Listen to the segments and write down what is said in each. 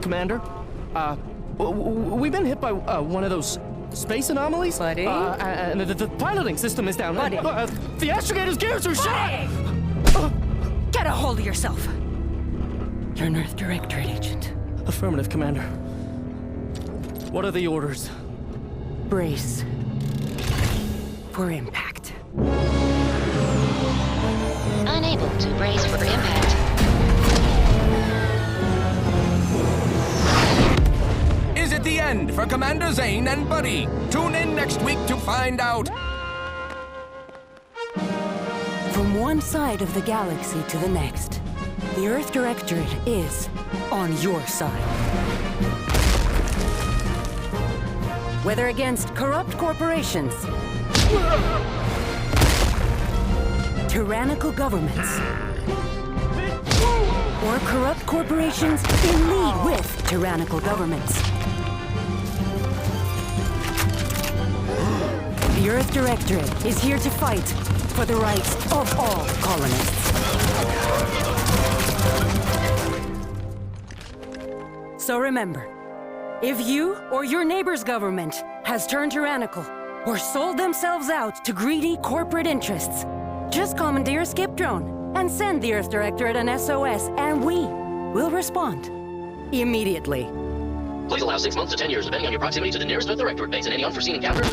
Commander. We've been hit by one of those space anomalies. Buddy? And the piloting system is down. Buddy? The astrogator's gears are shot! Get a hold of yourself! You're an Earth Directorate agent. Affirmative, Commander. What are the orders? Brace for impact. Unable to brace for impact. Is it the end for Commander Zane and Buddy? Tune in next week to find out. From one side of the galaxy to the next, the Earth Directorate is on your side. Whether against corrupt corporations, tyrannical governments, or corrupt corporations in league with tyrannical governments, the Earth Directorate is here to fight for the rights of all colonists. So remember, if you or your neighbor's government has turned tyrannical or sold themselves out to greedy corporate interests, just commandeer a skip drone and send the Earth Directorate an SOS, and we will respond immediately. Please allow 6 months to 10 years, depending on your proximity to the nearest Earth Directorate base and any unforeseen encounters.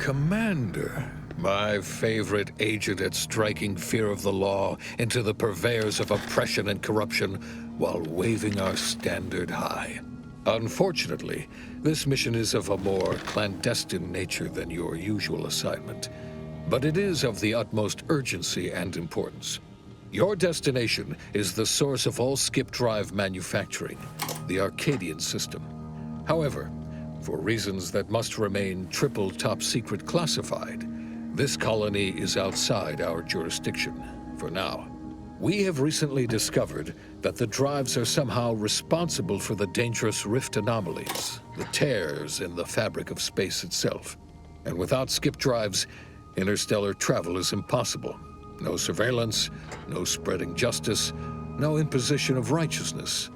Commander, my favorite agent at striking fear of the law into the purveyors of oppression and corruption while waving our standard high. Unfortunately, this mission is of a more clandestine nature than your usual assignment, but it is of the utmost urgency and importance. Your destination is the source of all skip drive manufacturing, the Arcadian system. However, for reasons that must remain triple top secret classified, this colony is outside our jurisdiction for now. We have recently discovered that the drives are somehow responsible for the dangerous rift anomalies, the tears in the fabric of space itself. And without skip drives, interstellar travel is impossible. No surveillance, no spreading justice, no imposition of righteousness.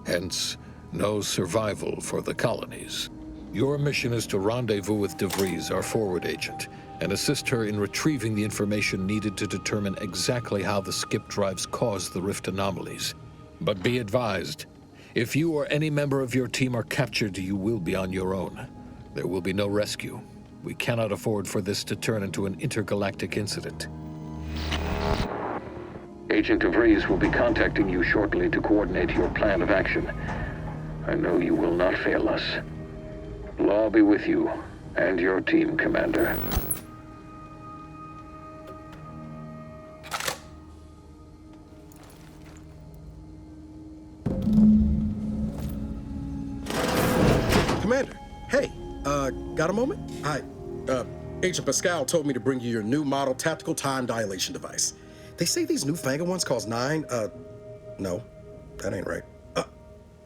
Hence, no survival for the colonies. Your mission is to rendezvous with DeVries, our forward agent, and assist her in retrieving the information needed to determine exactly how the skip drives cause the rift anomalies. But be advised, if you or any member of your team are captured, you will be on your own. There will be no rescue. We cannot afford for this to turn into an intergalactic incident. Agent DeVries will be contacting you shortly to coordinate your plan of action. I know you will not fail us. Law be with you and your team, Commander. Commander, hey, got a moment? Agent Pascal told me to bring you your new model tactical time dilation device. They say these newfangled ones cost no, that ain't right.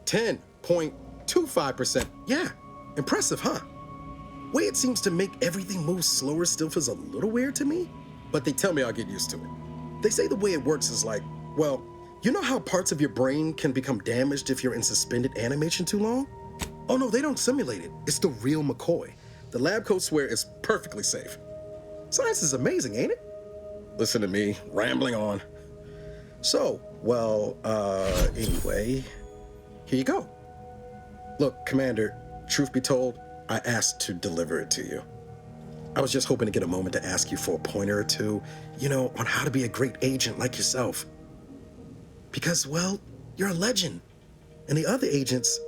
10.25%. Yeah, impressive, huh? Way it seems to make everything move slower still feels a little weird to me, but they tell me I'll get used to it. They say the way it works is like, well, you know how parts of your brain can become damaged if you're in suspended animation too long? Oh no, they don't simulate it. It's the real McCoy. The lab coats swear it's perfectly safe. Science is amazing, ain't it? Listen to me, rambling on. So, well, anyway, here you go. Look, Commander, truth be told, I asked to deliver it to you. I was just hoping to get a moment to ask you for a pointer or two, on how to be a great agent like yourself. Because, well, you're a legend. And the other agents,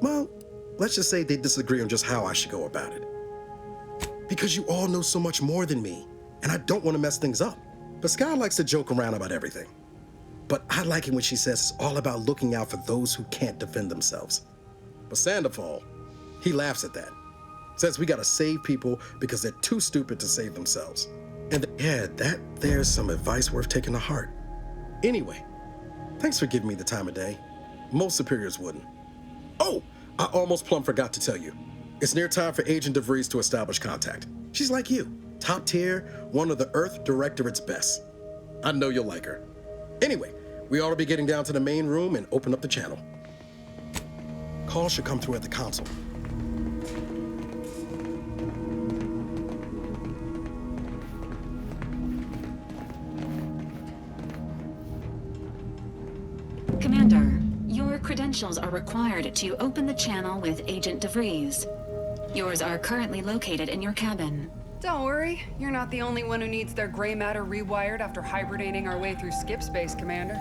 well, let's just say they disagree on just how I should go about it. Because you all know so much more than me, and I don't want to mess things up. Pascal likes to joke around about everything. But I like it when she says it's all about looking out for those who can't defend themselves. But Sandoval, he laughs at that. Says we gotta save people because they're too stupid to save themselves. And there's some advice worth taking to heart. Anyway, thanks for giving me the time of day. Most superiors wouldn't. Oh, I almost plumb forgot to tell you. It's near time for Agent DeVries to establish contact. She's like you, top tier, one of the Earth Directorate's best. I know you'll like her. Anyway, we ought to be getting down to the main room and open up the channel. Call should come through at the console. Commander, your credentials are required to open the channel with Agent DeVries. Yours are currently located in your cabin. Don't worry, you're not the only one who needs their gray matter rewired after hibernating our way through skip space, Commander.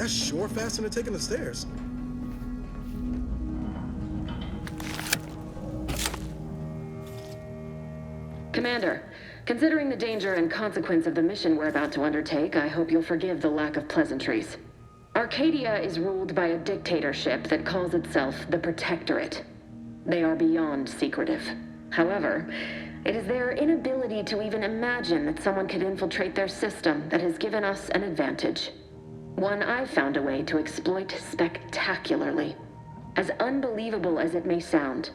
Sure faster than taking the stairs. Commander, considering the danger and consequence of the mission we're about to undertake, I hope you'll forgive the lack of pleasantries. Arcadia is ruled by a dictatorship that calls itself the Protectorate. They are beyond secretive. However, it is their inability to even imagine that someone could infiltrate their system that has given us an advantage. One I've found a way to exploit spectacularly. As unbelievable as it may sound,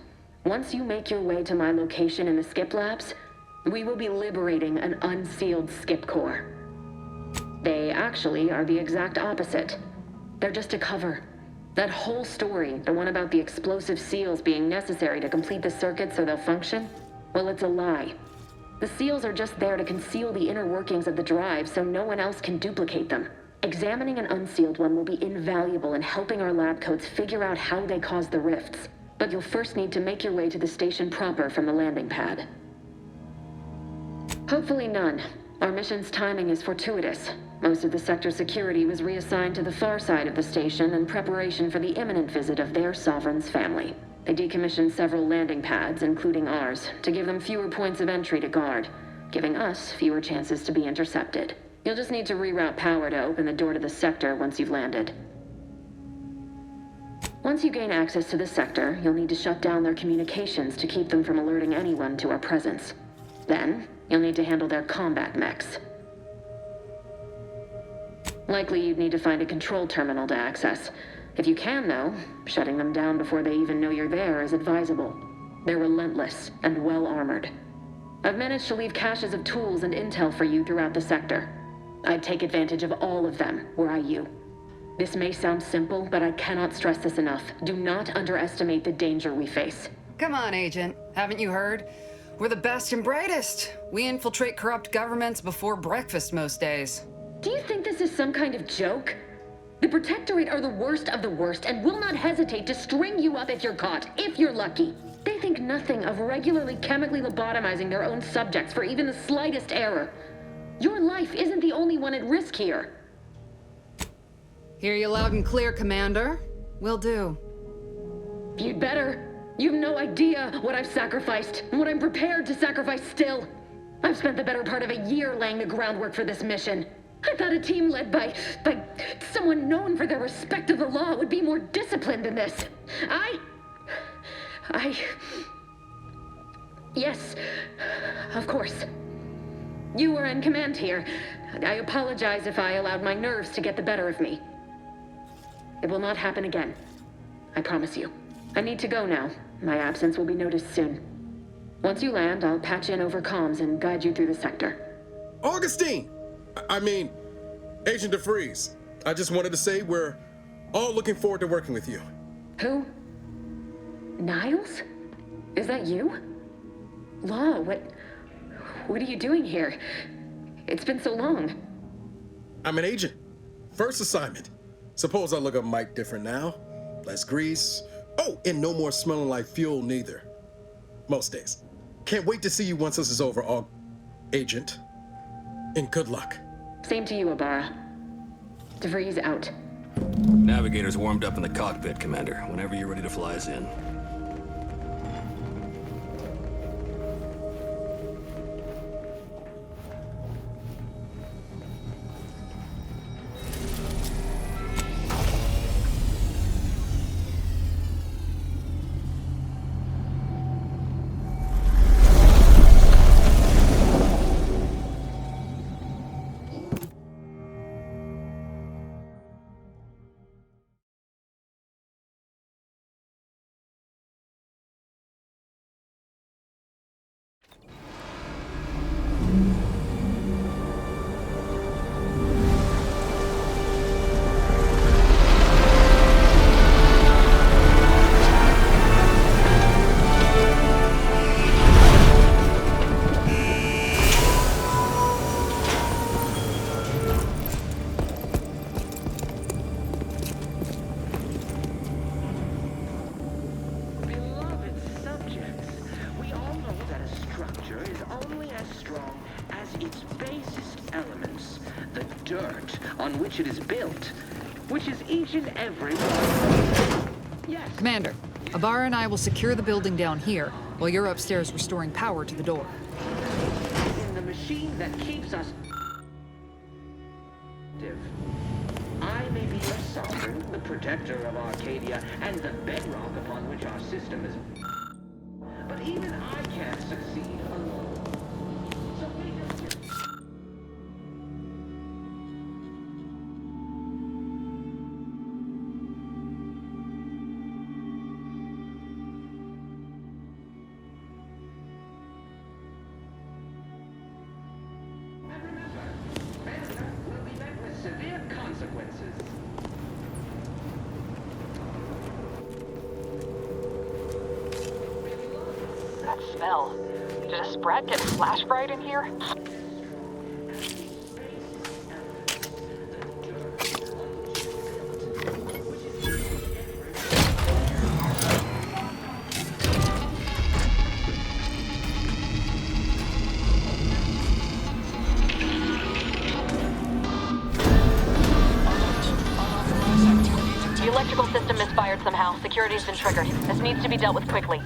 once you make your way to my location in the skip labs, we will be liberating an unsealed skip core. They actually are the exact opposite. They're just a cover. That whole story, the one about the explosive seals being necessary to complete the circuit so they'll function, well, it's a lie. The seals are just there to conceal the inner workings of the drive so no one else can duplicate them. Examining an unsealed one will be invaluable in helping our lab coats figure out how they cause the rifts. But you'll first need to make your way to the station proper from the landing pad. Hopefully none. Our mission's timing is fortuitous. Most of the sector's security was reassigned to the far side of the station in preparation for the imminent visit of their sovereign's family. They decommissioned several landing pads, including ours, to give them fewer points of entry to guard, giving us fewer chances to be intercepted. You'll just need to reroute power to open the door to the sector once you've landed. Once you gain access to the sector, you'll need to shut down their communications to keep them from alerting anyone to our presence. Then, you'll need to handle their combat mechs. Likely you'd need to find a control terminal to access. If you can, though, shutting them down before they even know you're there is advisable. They're relentless and well-armored. I've managed to leave caches of tools and intel for you throughout the sector. I'd take advantage of all of them, were I you. This may sound simple, but I cannot stress this enough. Do not underestimate the danger we face. Come on, Agent. Haven't you heard? We're the best and brightest. We infiltrate corrupt governments before breakfast most days. Do you think this is some kind of joke? The Protectorate are the worst of the worst and will not hesitate to string you up if you're caught, if you're lucky. They think nothing of regularly chemically lobotomizing their own subjects for even the slightest error. Your life isn't the only one at risk here. Hear you loud and clear, Commander. Will do. You'd better. You've no idea what I've sacrificed, and what I'm prepared to sacrifice still. I've spent the better part of a year laying the groundwork for this mission. I thought a team led by someone known for their respect of the law would be more disciplined than this. Yes, of course. You were in command here. I apologize if I allowed my nerves to get the better of me. It will not happen again. I promise you. I need to go now. My absence will be noticed soon. Once you land, I'll patch in over comms and guide you through the sector. Augustine! I mean, Agent DeFreeze. I just wanted to say we're all looking forward to working with you. Who? Niles? Is that you? Law, what are you doing here? It's been so long. I'm an agent. First assignment. Suppose I look a mite different now. Less grease. Oh, and no more smelling like fuel neither. Most days. Can't wait to see you once this is over, Agent. And good luck. Same to you, Ibarra. DeVries out. Navigator's warmed up in the cockpit, Commander. Whenever you're ready to fly us in. On which it is built, which is each and every one. Yes. Commander, Ibarra and I will secure the building down here, while you're upstairs restoring power to the door. In the machine that keeps us active. I may be your sovereign, the protector of Arcadia, and the bedrock upon which our system is. But even I can't succeed alone. So we just... that smell? Did a Sprat get flash fried in here? The electrical system misfired somehow. Security's been triggered. This needs to be dealt with quickly.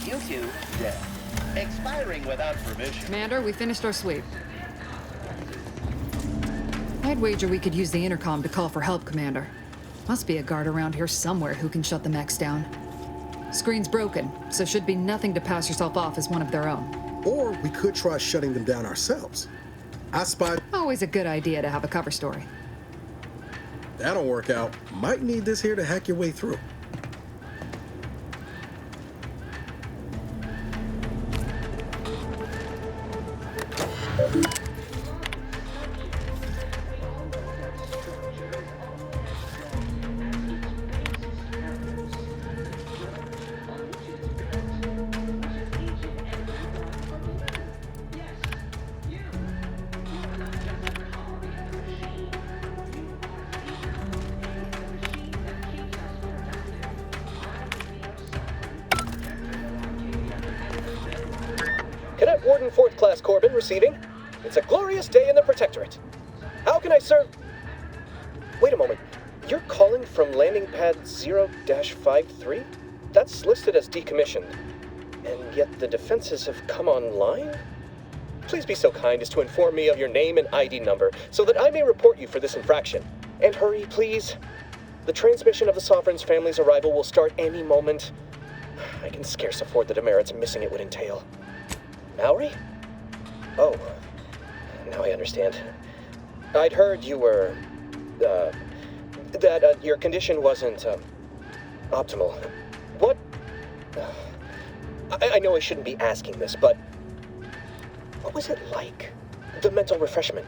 YouTube dead. Expiring without permission. Commander, we finished our sweep. I'd wager we could use the intercom to call for help, Commander. Must be a guard around here somewhere who can shut the mechs down. Screen's broken, so should be nothing to pass yourself off as one of their own. Or we could try shutting them down ourselves. I spied... Always a good idea to have a cover story. That'll work out. Might need this here to hack your way through. Cadet Warden 4th Class Corbin receiving. It's a glorious day in the Protectorate. How can I serve? Wait a moment. You're calling from landing pad 0-53? That's listed as decommissioned. And yet the defenses have come online? Please be so kind as to inform me of your name and ID number so that I may report you for this infraction. And hurry, please. The transmission of the Sovereign's family's arrival will start any moment. I can scarce afford the demerits missing it would entail. Maori? Oh, now I understand. I'd heard you were, that your condition wasn't, optimal. What? I know I shouldn't be asking this, but what was it like? The mental refreshment?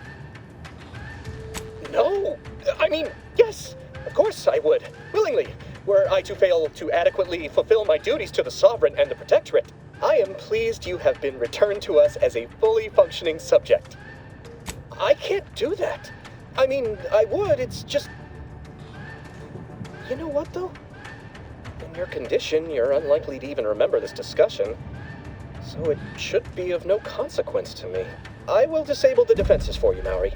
No! I mean, yes! Of course I would, willingly, were I to fail to adequately fulfill my duties to the Sovereign and the Protectorate. I am pleased you have been returned to us as a fully functioning subject. I can't do that. I mean, I would, it's just... You know what, though? In your condition, you're unlikely to even remember this discussion, so it should be of no consequence to me. I will disable the defenses for you, Maori,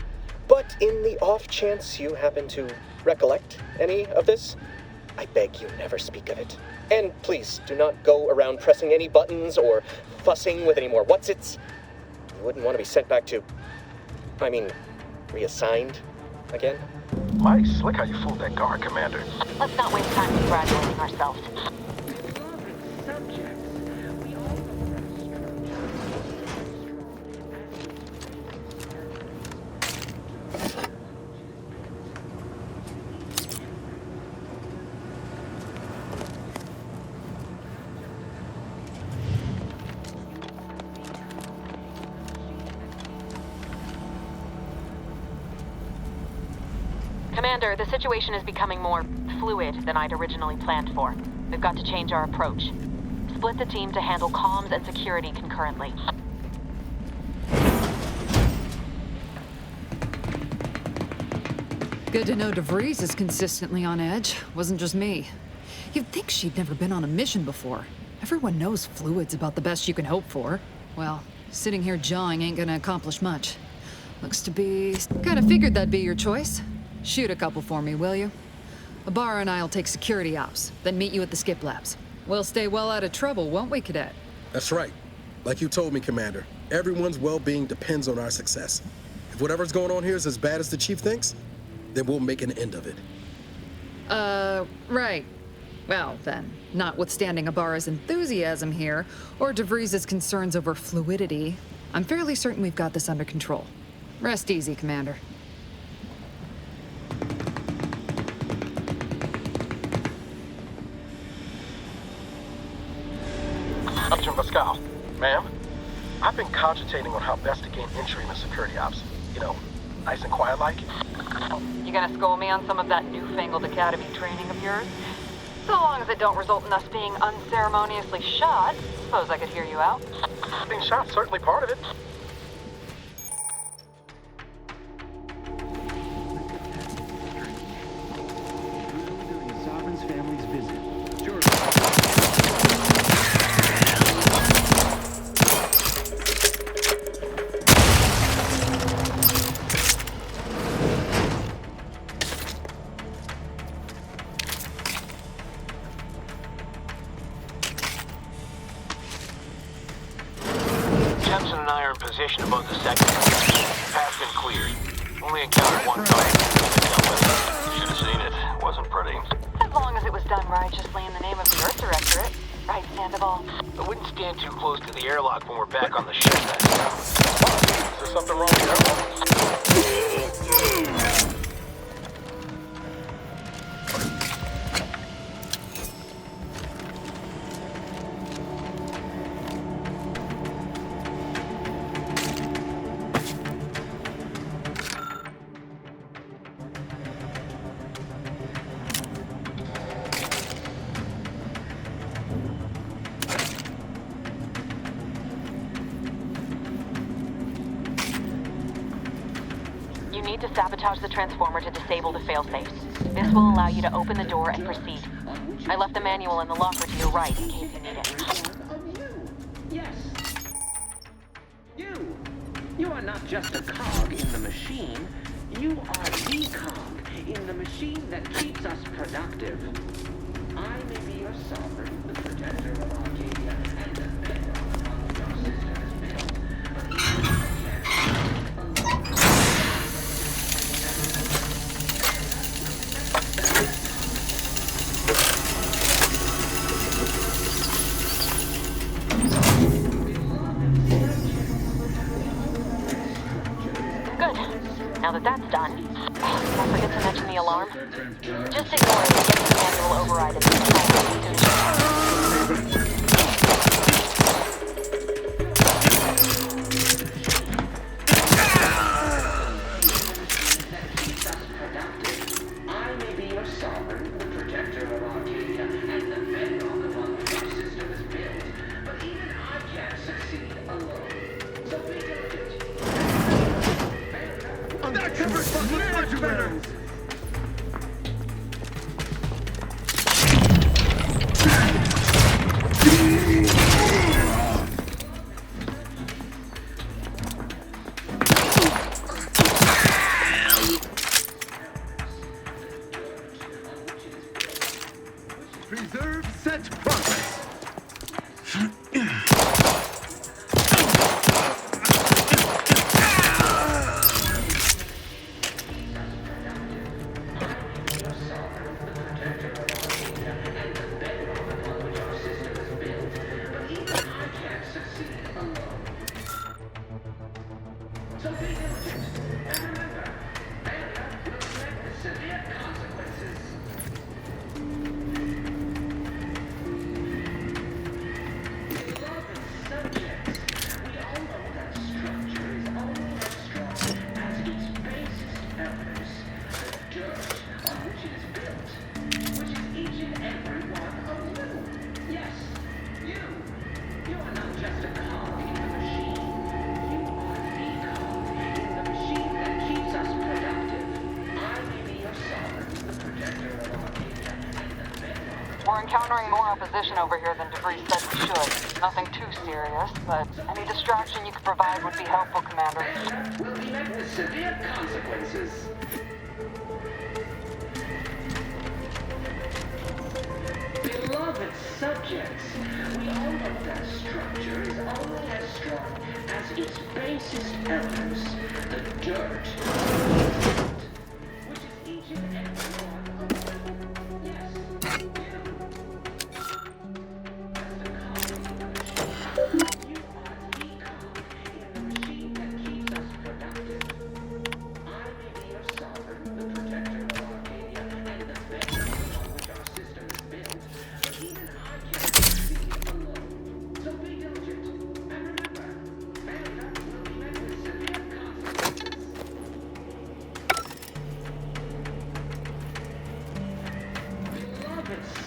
but in the off chance you happen to recollect any of this, I beg you never speak of it. And please, do not go around pressing any buttons or fussing with any more whatsits. You wouldn't want to be sent back to... reassigned again? Mighty slick how you fooled that guard, Commander. Let's not waste time congratulating ourselves. Commander, the situation is becoming more fluid than I'd originally planned for. We've got to change our approach. Split the team to handle comms and security concurrently. Good to know DeVries is consistently on edge. Wasn't just me. You'd think she'd never been on a mission before. Everyone knows fluid's about the best you can hope for. Well, sitting here jawing ain't gonna accomplish much. Looks to be... Kinda figured that'd be your choice. Shoot a couple for me, will you? Ibarra and I'll take security ops, then meet you at the skip labs. We'll stay well out of trouble, won't we, Cadet? That's right. Like you told me, Commander, everyone's well-being depends on our success. If whatever's going on here is as bad as the Chief thinks, then we'll make an end of it. Right. Well, then, notwithstanding Ibarra's enthusiasm here, or DeVries' concerns over fluidity, I'm fairly certain we've got this under control. Rest easy, Commander. Sergeant Pascal, ma'am, I've been cogitating on how best to gain entry in the security ops. You know, nice and quiet like. You gonna school me on some of that newfangled academy training of yours? So long as it don't result in us being unceremoniously shot, suppose I could hear you out. Being shot's certainly part of it. Sovereign's family's visit. Sure. Jensen and I are in position above the sector. Path's been cleared. Only encountered one target. Should have seen it. Wasn't pretty. As long as it was done righteously in the name of the Earth Directorate. Right, Sandoval? I wouldn't stand too close to the airlock when we're back on the ship then. Is there something wrong with her? You need to sabotage the transformer to disable the failsafe. This will allow you to open the door and proceed. I left the manual in the locker to your right in case you need it. Yes. You are not just a cog in the machine. You are the cog in the machine that keeps us productive. I may be your sovereign, the protector of Arcadia, and the bedrock upon which our system is built. But even I Now that that's done, don't forget to mention the alarm. Just ignore it and get the manual override as soon as may be your sovereign, the protector of Arcadia, and the bedrock upon which our system is built. But even I can't succeed alone. So be diligent. That covers much better! Preserve set progress. We're encountering more opposition over here than Debris said we should. Nothing too serious, but any distraction you could provide would be helpful, Commander. Will be met with severe consequences. Beloved subjects, we all know that structure is only as strong as its basest elements, the dirt. Which is each and every one of them. Yes.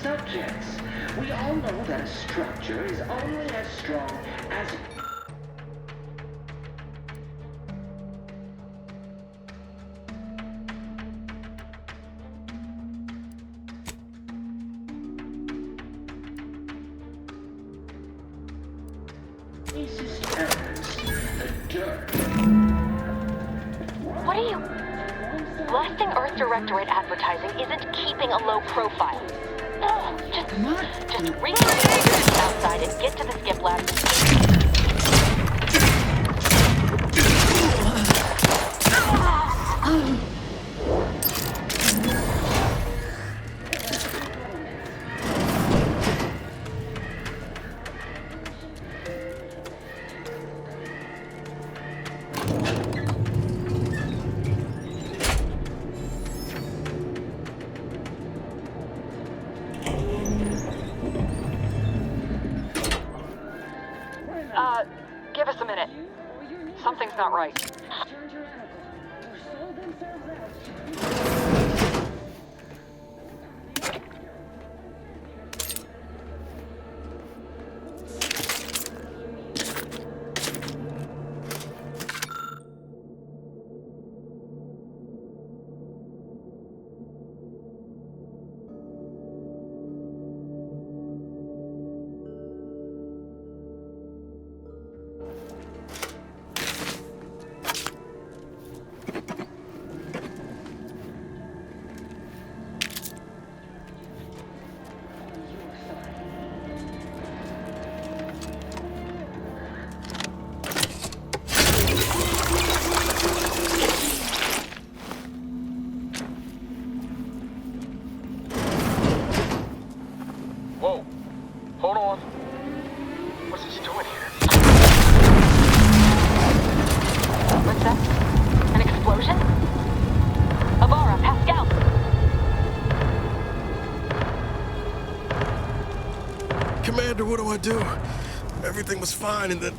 subjects. We all know that a structure is only as strong as... racist errors, the dirt. What are you... Blasting Earth Directorate advertising isn't keeping a low profile. Oh, just reach outside and get to the skip lab. Give us a minute. Something's not right. Commander, what do I do? Everything was fine, and then...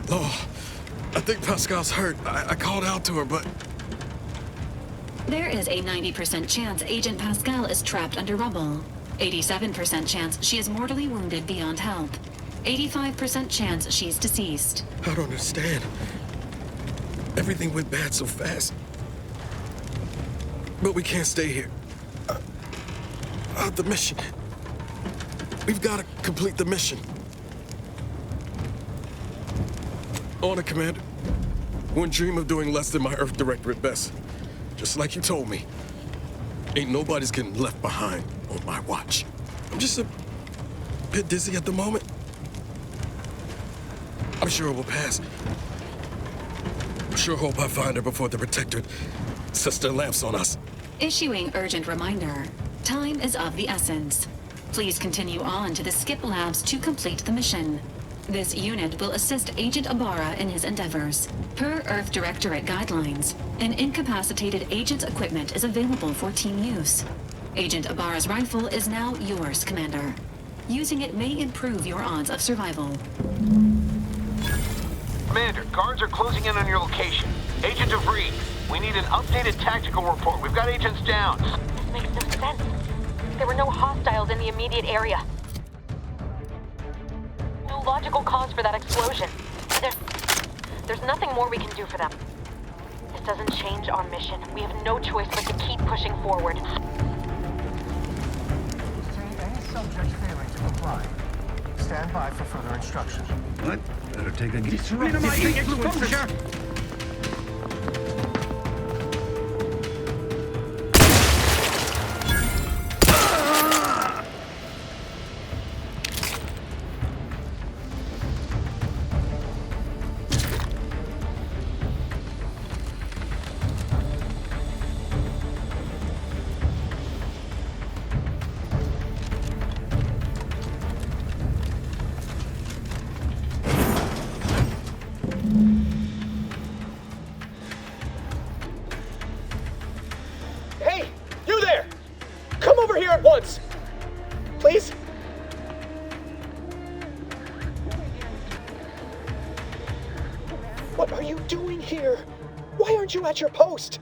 Oh, I think Pascal's hurt. I called out to her, but... There is a 90% chance Agent Pascal is trapped under rubble. 87% chance she is mortally wounded beyond help. 85% chance she's deceased. I don't understand. Everything went bad so fast. But we can't stay here. The mission. We've got to complete the mission. On it, Commander. Wouldn't dream of doing less than my Earth Directorate best. Just like you told me. Ain't nobody's getting left behind on my watch. I'm just a bit dizzy at the moment. I'm sure it will pass. I sure hope I find her before the Protectorate sets their lamps on us. Issuing urgent reminder. Time is of the essence. Please continue on to the skip labs to complete the mission. This unit will assist Agent Ibarra in his endeavors. Per Earth Directorate guidelines, an incapacitated agent's equipment is available for team use. Agent Ibarra's rifle is now yours, Commander. Using it may improve your odds of survival. Commander, guards are closing in on your location. Agent DeVries, we need an updated tactical report. We've got agents down. This makes no sense. There were no hostiles in the immediate area. No logical cause for that explosion. There's nothing more we can do for them. This doesn't change our mission. We have no choice but to keep pushing forward. See any subject failing to comply. Stand by for further instructions. What? Better take a Minimizing exposure! Once! Please? What are you doing here? Why aren't you at your post?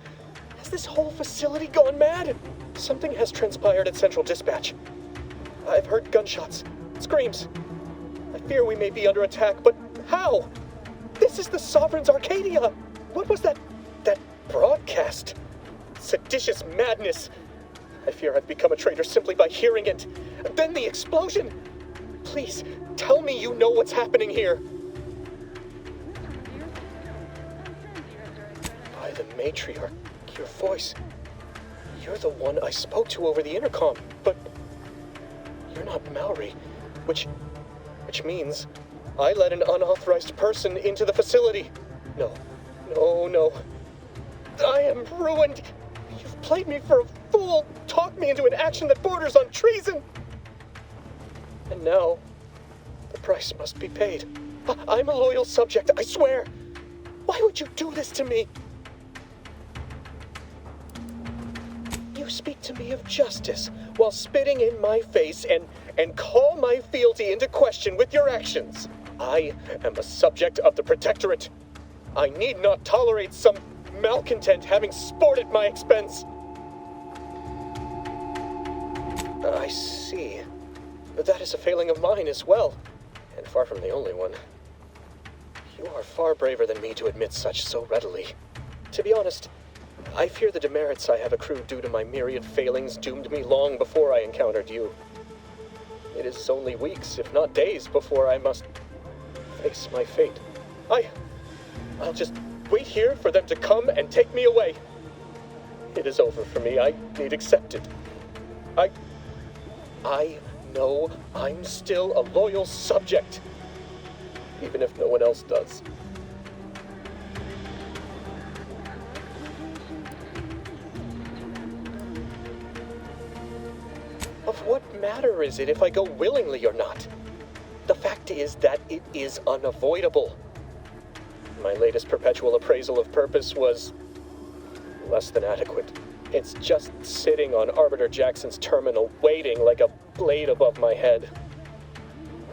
Has this whole facility gone mad? Something has transpired at Central Dispatch. I've heard gunshots, screams. I fear we may be under attack, but how? This is the Sovereign's Arcadia! What was that broadcast? Seditious madness! I fear I've become a traitor simply by hearing it. Then the explosion! Please, tell me you know what's happening here. By the matriarch, your voice. You're the one I spoke to over the intercom, but you're not Mallory, which means I let an unauthorized person into the facility. No. I am ruined. You've played me for a fool, talked me into an action that borders on treason. And now, the price must be paid. I'm a loyal subject, I swear. Why would you do this to me? You speak to me of justice while spitting in my face and call my fealty into question with your actions. I am a subject of the Protectorate. I need not tolerate some malcontent having sport at my expense. I see. That is a failing of mine as well, and far from the only one. You are far braver than me to admit such so readily. To be honest, I fear the demerits I have accrued due to my myriad failings doomed me long before I encountered you. It is only weeks, if not days, before I must face my fate. I'll just wait here for them to come and take me away. It is over for me. I need accept it. I know I'm still a loyal subject, even if no one else does. Of what matter is it if I go willingly or not? The fact is that it is unavoidable. My latest perpetual appraisal of purpose was less than adequate. It's just sitting on Arbiter Jackson's terminal, waiting like a blade above my head.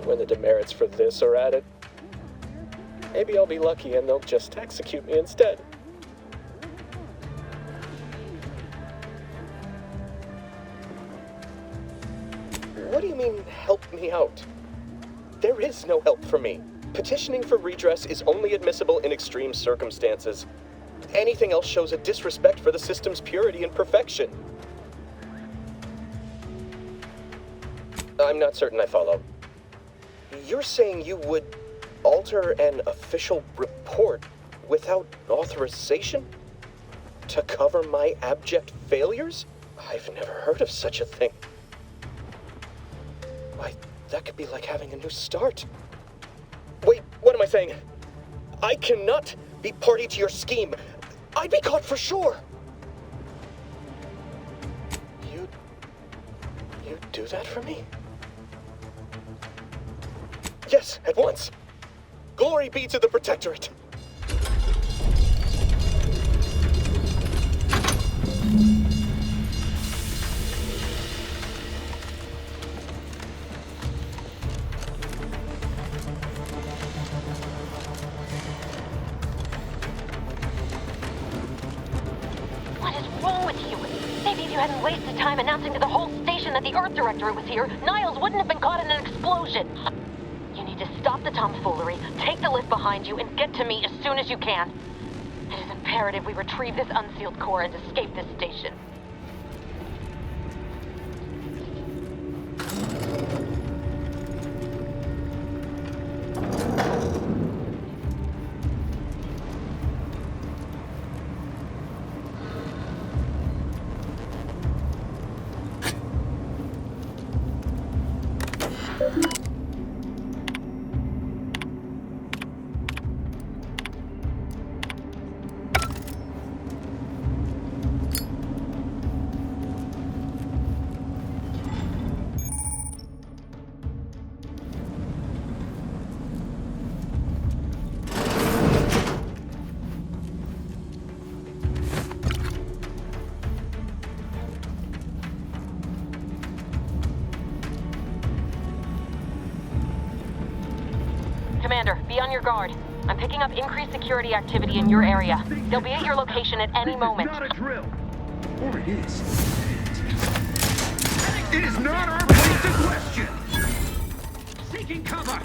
When the demerits for this are added, maybe I'll be lucky and they'll just execute me instead. What do you mean, help me out? There is no help for me. Petitioning for redress is only admissible in extreme circumstances. Anything else shows a disrespect for the system's purity and perfection. I'm not certain I follow. You're saying you would alter an official report without authorization? To cover my abject failures? I've never heard of such a thing. Why, that could be like having a new start. Wait, what am I saying? I cannot be party to your scheme. I'd be caught for sure. You'd do that for me? Yes, at once. Glory be to the Protectorate. You hadn't wasted time announcing to the whole station that the Earth Directorate was here, Niles wouldn't have been caught in an explosion. You need to stop the tomfoolery, take the lift behind you, and get to me as soon as you can. It is imperative we retrieve this unsealed core and escape this station. Commander, be on your guard. I'm picking up increased security activity in your area. They'll be at your location at any moment. Not a drill. Sure it is. It is not our place to question! Seeking cover!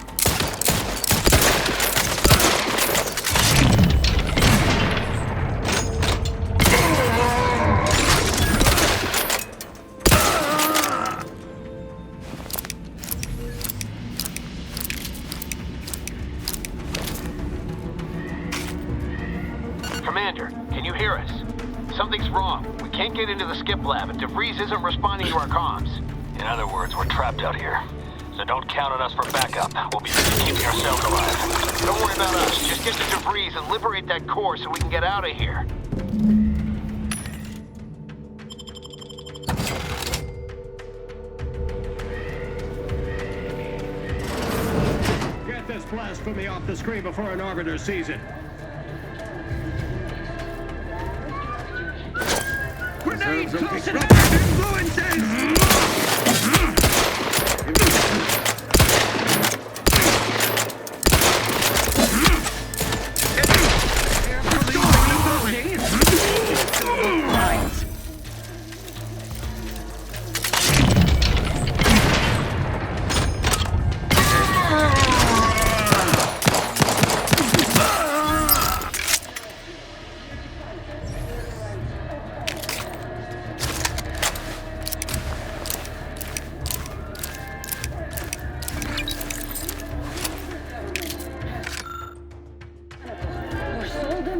Commander, can you hear us? Something's wrong. We can't get into the skip lab, and DeVries isn't responding to our comms. In other words, we're trapped out here. So don't count on us for backup. We'll be busy keeping ourselves alive. Don't worry about us. Just get to DeVries and liberate that core so we can get out of here. Get this blast from me off the screen before an arbiter sees it. Grenade close enough! Influences!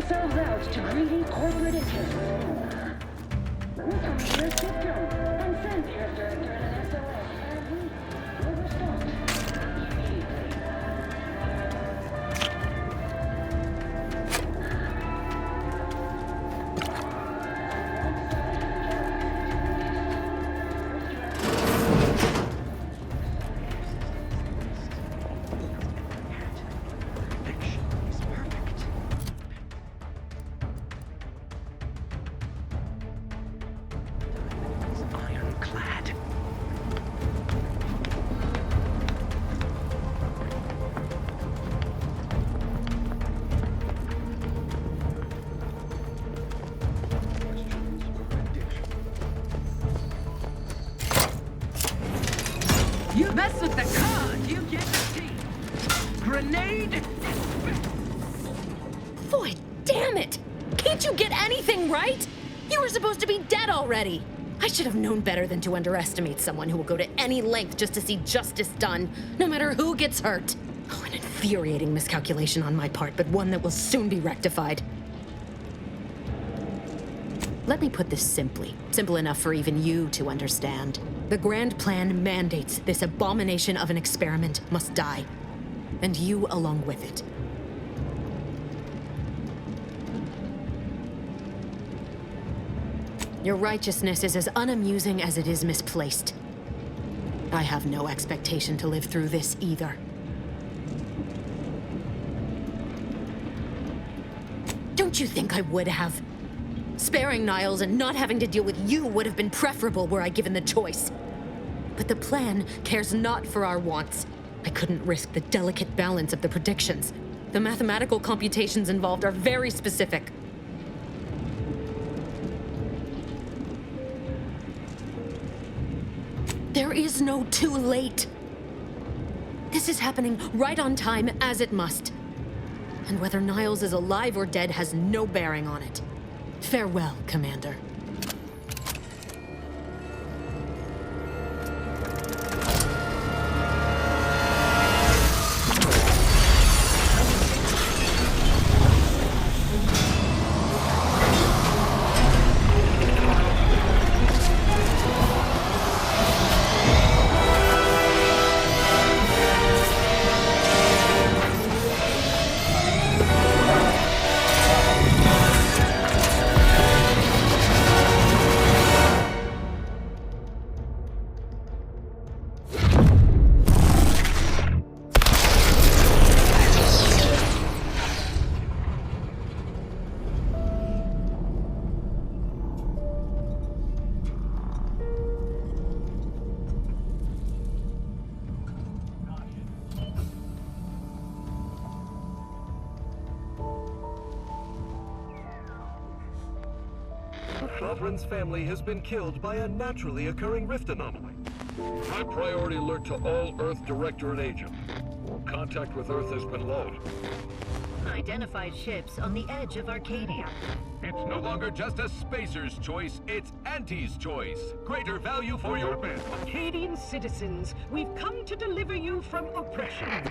themselves out to greedy corporate interests. Welcome to your skip drone. I'm sent here, Director, and an SOS, and we will respond immediately. You mess with the card, you get the tea. Grenade! Boy, damn it! Can't you get anything right? You were supposed to be dead already. I should have known better than to underestimate someone who will go to any length just to see justice done, no matter who gets hurt. Oh, an infuriating miscalculation on my part, but one that will soon be rectified. Let me put this simply, simple enough for even you to understand. The grand plan mandates this abomination of an experiment must die, and you along with it. Your righteousness is as unamusing as it is misplaced. I have no expectation to live through this either. Don't you think I would have? Sparing Niles and not having to deal with you would have been preferable were I given the choice. But the plan cares not for our wants. I couldn't risk the delicate balance of the predictions. The mathematical computations involved are very specific. There is no too late. This is happening right on time, as it must. And whether Niles is alive or dead has no bearing on it. Farewell, Commander. Sovereign's family has been killed by a naturally occurring rift anomaly. High priority alert to all Earth Directorate agents. Contact with Earth has been low. Identified ships on the edge of Arcadia. It's no longer just a spacer's choice, it's Auntie's choice. Greater value for your men. Arcadian citizens, we've come to deliver you from oppression.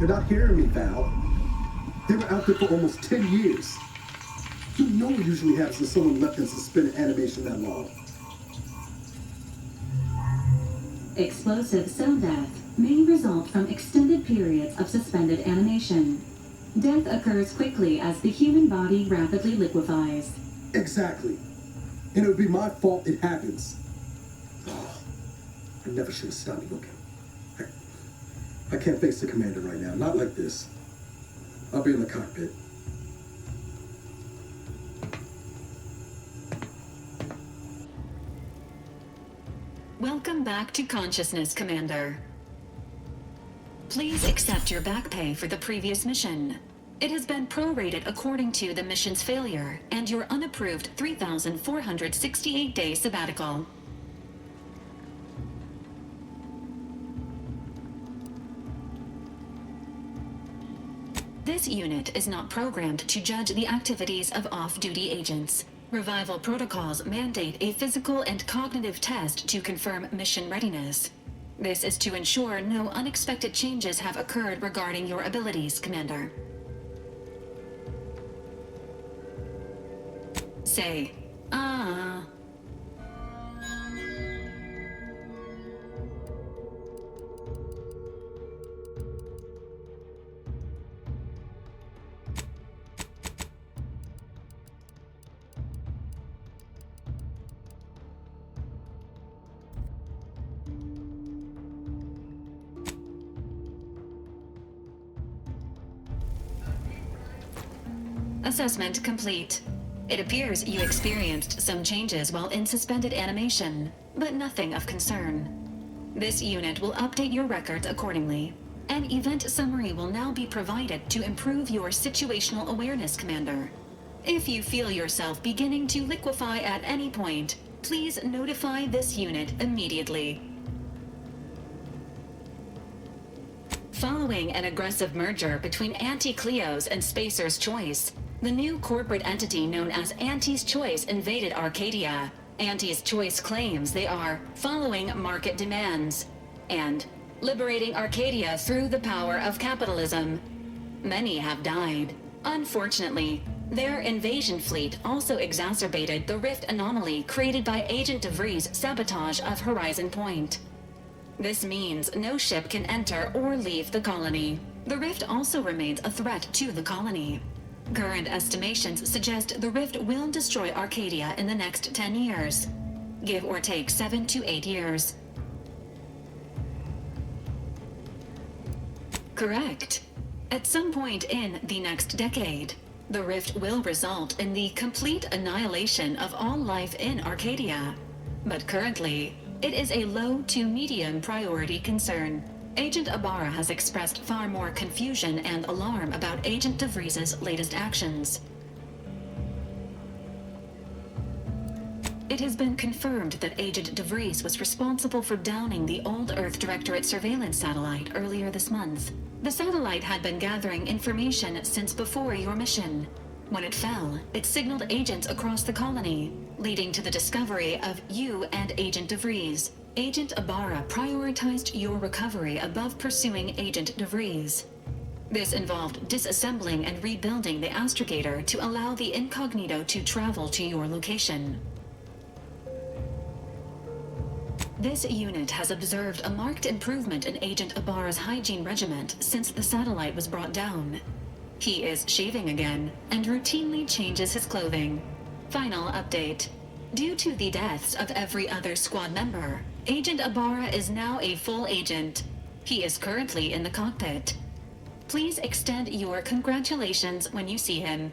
You're not hearing me, Val. They were out there for almost 10 years. You know what usually happens when someone left in suspended animation that long. Explosive cell death may result from extended periods of suspended animation. Death occurs quickly as the human body rapidly liquefies. Exactly. And it would be my fault it happens. Oh, I never should have stopped looking. I can't face the commander right now. Not like this. I'll be in the cockpit. Welcome back to consciousness, Commander. Please accept your back pay for the previous mission. It has been prorated according to the mission's failure and your unapproved 3,468-day sabbatical. This unit is not programmed to judge the activities of off-duty agents. Revival protocols mandate a physical and cognitive test to confirm mission readiness. This is to ensure no unexpected changes have occurred regarding your abilities, Commander. Say, ah. Assessment complete. It appears you experienced some changes while in suspended animation, but nothing of concern. This unit will update your records accordingly. An event summary will now be provided to improve your situational awareness, Commander. If you feel yourself beginning to liquefy at any point, please notify this unit immediately. Following an aggressive merger between Anti-Cleo's and Spacer's Choice, the new corporate entity known as Auntie's Choice invaded Arcadia. Auntie's Choice claims they are following market demands and liberating Arcadia through the power of capitalism. Many have died. Unfortunately, their invasion fleet also exacerbated the rift anomaly created by Agent DeVries' sabotage of Horizon Point. This means no ship can enter or leave the colony. The rift also remains a threat to the colony. Current estimations suggest the rift will destroy Arcadia in the next 10 years. Give or take 7 to 8 years. Correct. At some point in the next decade, the rift will result in the complete annihilation of all life in Arcadia. But currently, it is a low to medium priority concern. Agent Ibarra has expressed far more confusion and alarm about Agent DeVries' latest actions. It has been confirmed that Agent DeVries was responsible for downing the old Earth Directorate surveillance satellite earlier this month. The satellite had been gathering information since before your mission. When it fell, it signaled agents across the colony, leading to the discovery of you and Agent DeVries. Agent Ibarra prioritized your recovery above pursuing Agent DeVries. This involved disassembling and rebuilding the astrogator to allow the incognito to travel to your location. This unit has observed a marked improvement in Agent Ibarra's hygiene regimen since the satellite was brought down. He is shaving again and routinely changes his clothing. Final update. Due to the deaths of every other squad member, Agent Ibarra is now a full agent. He is currently in the cockpit. Please extend your congratulations when you see him.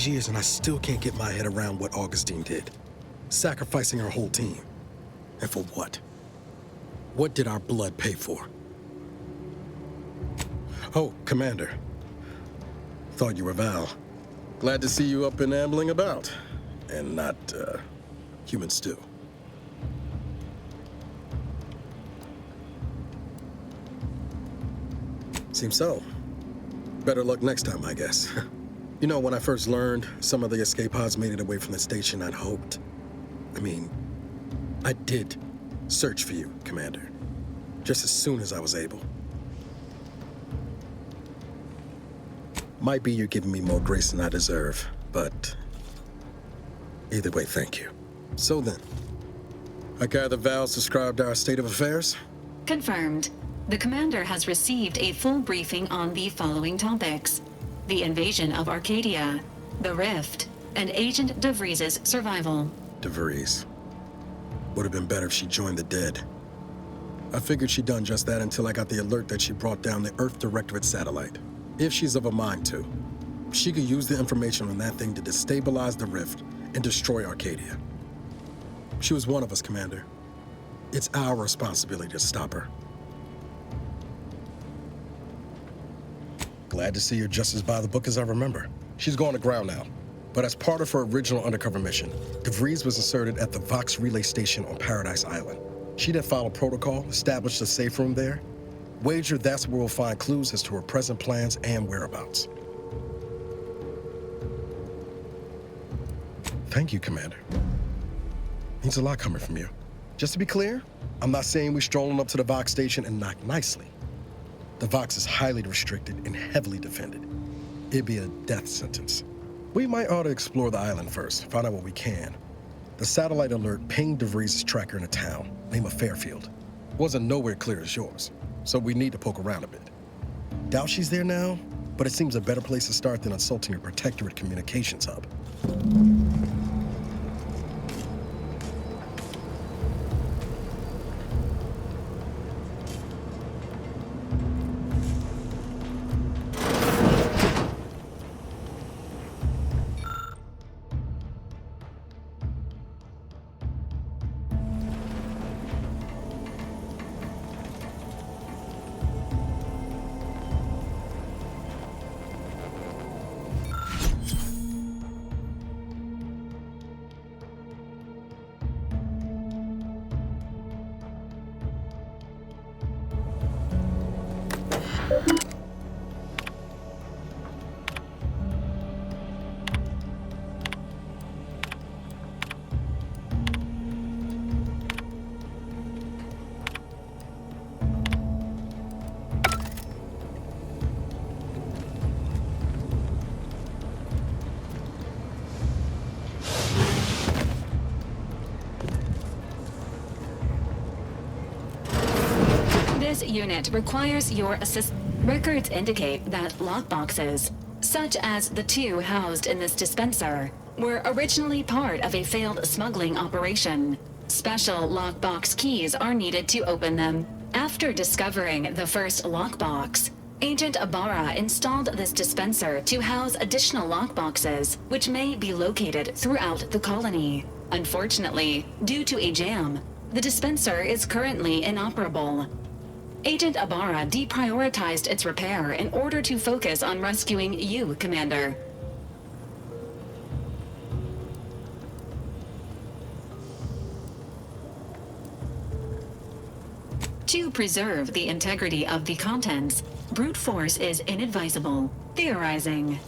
Years and I still can't get my head around what Augustine did. Sacrificing our whole team. And for what? What did our blood pay for? Oh, Commander. Thought you were Val. Glad to see you up and ambling about. And not, human stew. Seems so. Better luck next time, I guess. You know, when I first learned some of the escape pods made it away from the station, I'd hoped. I did search for you, Commander. Just as soon as I was able. Might be you're giving me more grace than I deserve, but either way, thank you. So then, I gather Val's described our state of affairs? Confirmed. The Commander has received a full briefing on the following topics: the invasion of Arcadia, the Rift, and Agent DeVries' survival. DeVries. Would have been better if she joined the dead. I figured she'd done just that until I got the alert that she brought down the Earth Directorate satellite. If she's of a mind to, she could use the information on that thing to destabilize the Rift and destroy Arcadia. She was one of us, Commander. It's our responsibility to stop her. Glad to see you're just as by the book as I remember. She's going to ground now. But as part of her original undercover mission, DeVries was inserted at the Vox relay station on Paradise Island. She then followed protocol, established a safe room there. Wager that's where we'll find clues as to her present plans and whereabouts. Thank you, Commander. Means a lot coming from you. Just to be clear, I'm not saying we're strolling up to the Vox station and knock nicely. The Vox is highly restricted and heavily defended. It'd be a death sentence. We might ought to explore the island first, find out what we can. The satellite alert pinged DeVries' tracker in a town, name of Fairfield. Wasn't nowhere clear as yours, so we need to poke around a bit. Doubt she's there now, but it seems a better place to start than assaulting your Protectorate communications hub. This unit requires your assist. Records indicate that lockboxes, such as the two housed in this dispenser, were originally part of a failed smuggling operation. Special lockbox keys are needed to open them. After discovering the first lockbox, Agent Ibarra installed this dispenser to house additional lockboxes, which may be located throughout the colony. Unfortunately, due to a jam, the dispenser is currently inoperable. Agent Ibarra deprioritized its repair in order to focus on rescuing you, Commander. To preserve the integrity of the contents, brute force is inadvisable. Theorizing.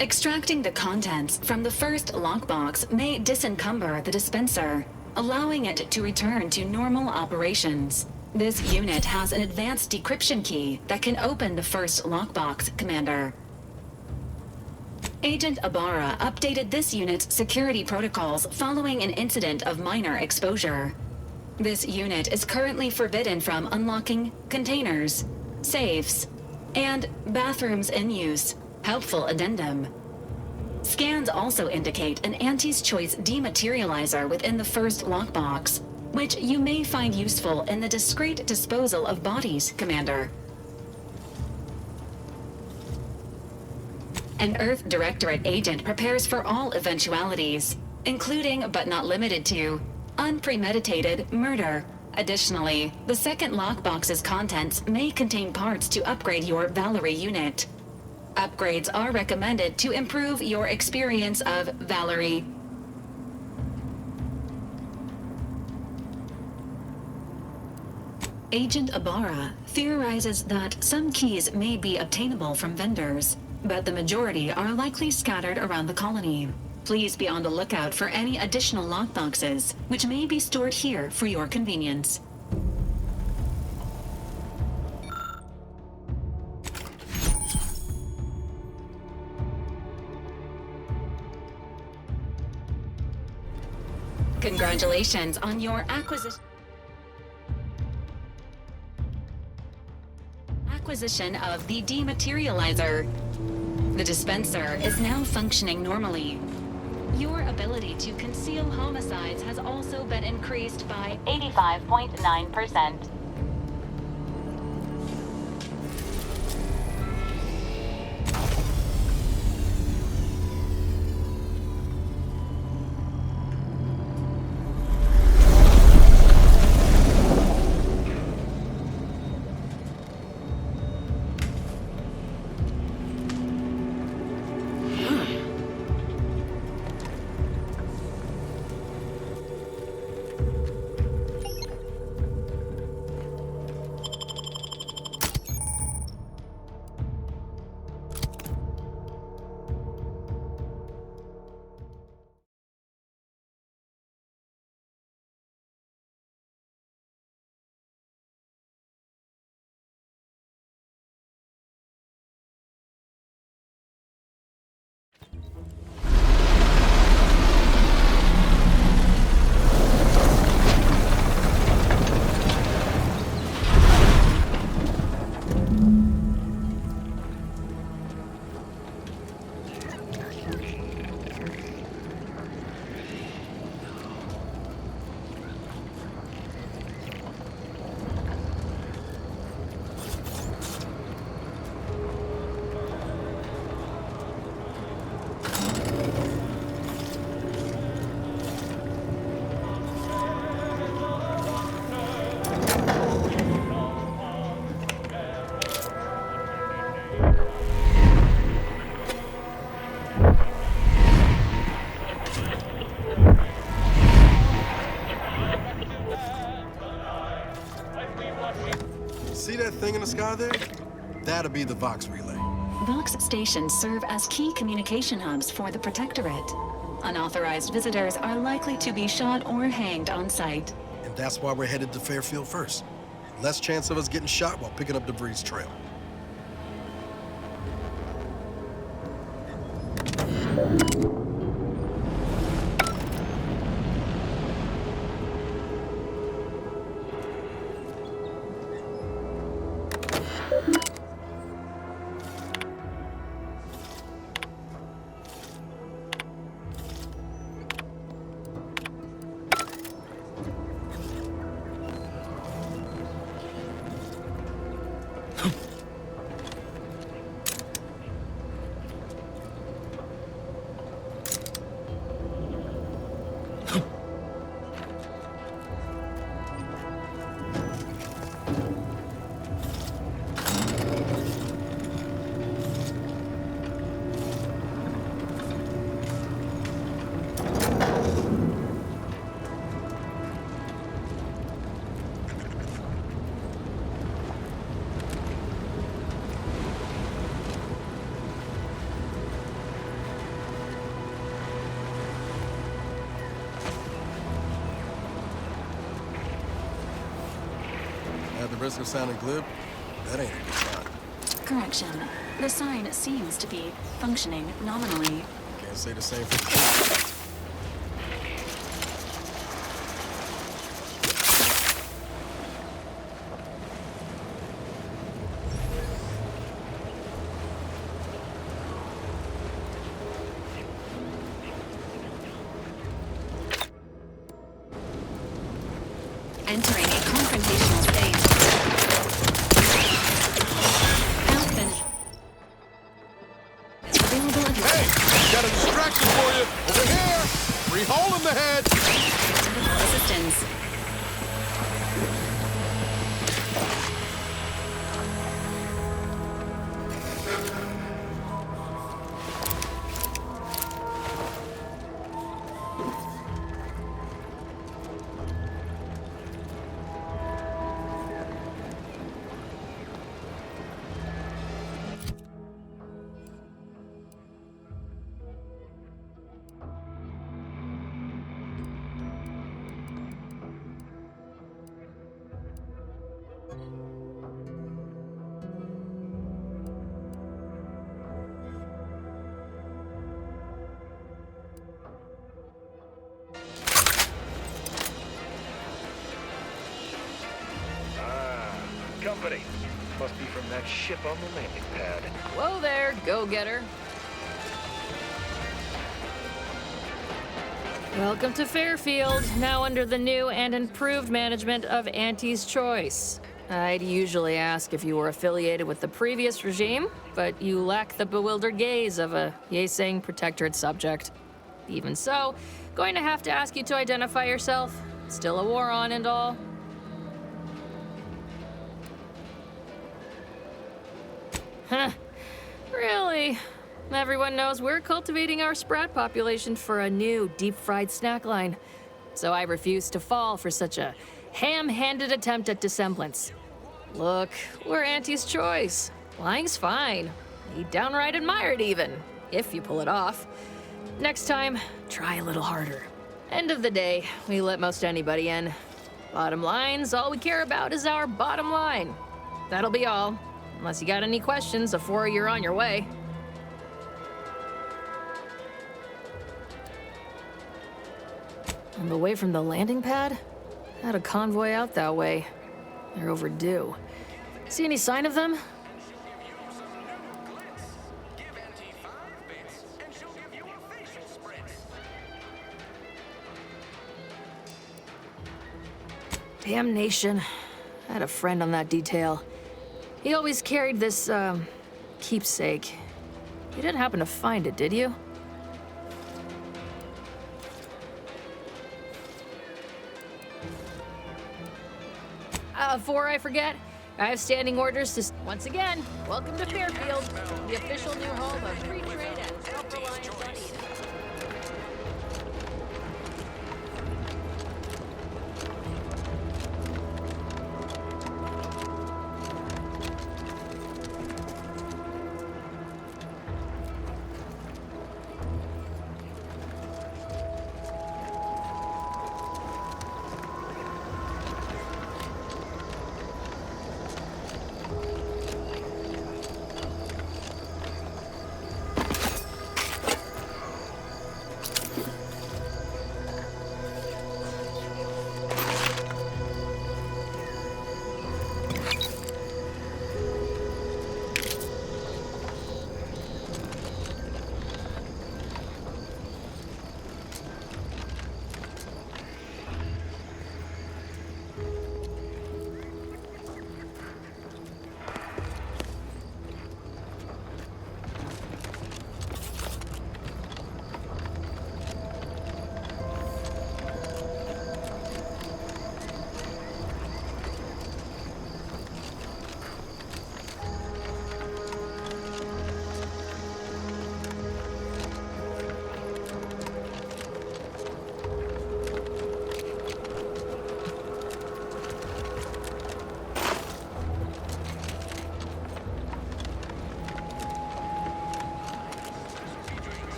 Extracting the contents from the first lockbox may disencumber the dispenser, allowing it to return to normal operations. This unit has an advanced decryption key that can open the first lockbox, Commander. Agent Ibarra updated this unit's security protocols following an incident of minor exposure. This unit is currently forbidden from unlocking containers, safes, and bathrooms in use. Helpful addendum. Scans also indicate an Anti's Choice dematerializer within the first lockbox, which you may find useful in the discreet disposal of bodies, Commander. An Earth Directorate agent prepares for all eventualities, including but not limited to unpremeditated murder. Additionally, the second lockbox's contents may contain parts to upgrade your Valerie unit. Upgrades are recommended to improve your experience of Valerie. Agent Ibarra theorizes that some keys may be obtainable from vendors, but the majority are likely scattered around the colony. Please be on the lookout for any additional lockboxes, which may be stored here for your convenience. Congratulations on your acquisition of the dematerializer. The dispenser is now functioning normally. Your ability to conceal homicides has also been increased by 85.9%. See that thing in the sky there? That'll be the Vox relay. Vox stations serve as key communication hubs for the Protectorate. Unauthorized visitors are likely to be shot or hanged on sight. And that's why we're headed to Fairfield first. Less chance of us getting shot while picking up debris trail. At the risk of sounding glib, that ain't a good sign. Correction. The sign seems to be functioning nominally. Can't say the same for the Entering a confrontational state. Hey, got a distraction for you. Over here. Free hole in the head. Assistance. Company. Must be from that ship on the landing pad. Whoa there, go-getter. Welcome to Fairfield, now under the new and improved management of Auntie's Choice. I'd usually ask if you were affiliated with the previous regime, but you lack the bewildered gaze of a yay-saying Protectorate subject. Even so, going to have to ask you to identify yourself. Still a war on and all. Huh. Really? Everyone knows we're cultivating our sprat population for a new deep-fried snack line. so I refuse to fall for such a ham-handed attempt at dissemblance. Look, we're Auntie's choice. Lying's fine. He downright admire it even, if you pull it off. Next time, try a little harder. End of the day, we let most anybody in. Bottom line's all we care about is our bottom line. That'll be all, unless you got any questions before you're on your way. On the way from the landing pad? Had a convoy out that way. They're overdue. See any sign of them? Damnation. I had a friend on that detail. He always carried this, keepsake. You didn't happen to find it, did you? Before I forget, I have standing orders to... Once again, welcome to Fairfield, the official new home of free trade and self-reliance on Eden.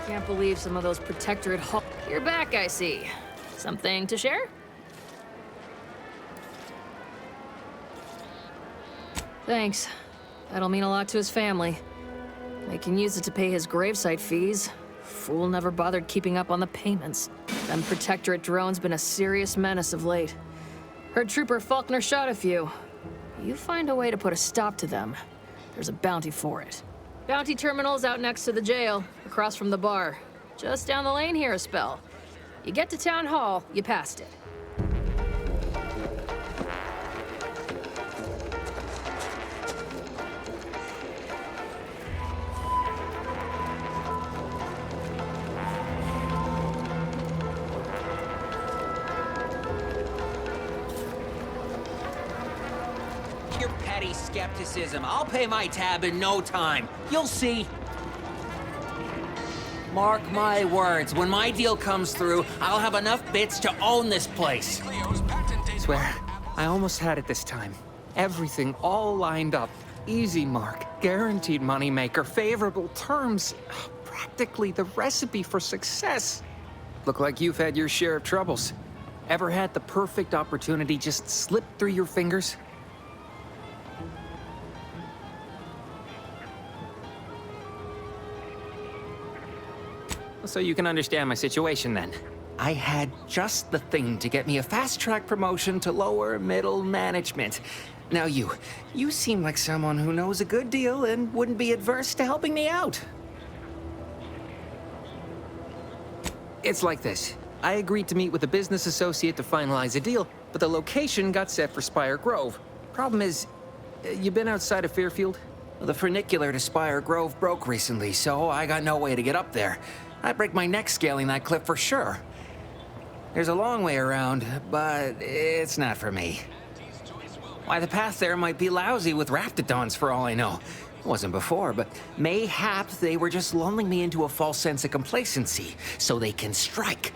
Can't believe some of those Protectorate hall... You're back, I see. Something to share? Thanks. That'll mean a lot to his family. They can use it to pay his gravesite fees. Fool never bothered keeping up on the payments. Them Protectorate drones been a serious menace of late. Heard Trooper Faulkner shot a few. You find a way to put a stop to them, there's a bounty for it. Bounty terminal's out next to the jail, across from the bar. Just down the lane here a spell. You get to Town Hall, you passed it. Your petty skepticism. I'll pay my tab in no time. You'll see. Mark my words, when my deal comes through, I'll have enough bits to own this place. Swear, I almost had it this time. Everything all lined up. Easy mark, guaranteed moneymaker, favorable terms. Practically the recipe for success. Look like you've had your share of troubles. Ever had the perfect opportunity just slip through your fingers? So you can understand my situation then. I had just the thing to get me a fast-track promotion to lower middle management. Now you seem like someone who knows a good deal and wouldn't be adverse to helping me out. It's like this. I agreed to meet with a business associate to finalize a deal, but the location got set for Spire Grove. Problem is, you been outside of Fairfield? The funicular to Spire Grove broke recently, so I got no way to get up there. I'd break my neck scaling that cliff for sure. There's a long way around, but it's not for me. Why, the path there might be lousy with raptidons for all I know. Wasn't before, but mayhap they were just lulling me into a false sense of complacency so they can strike.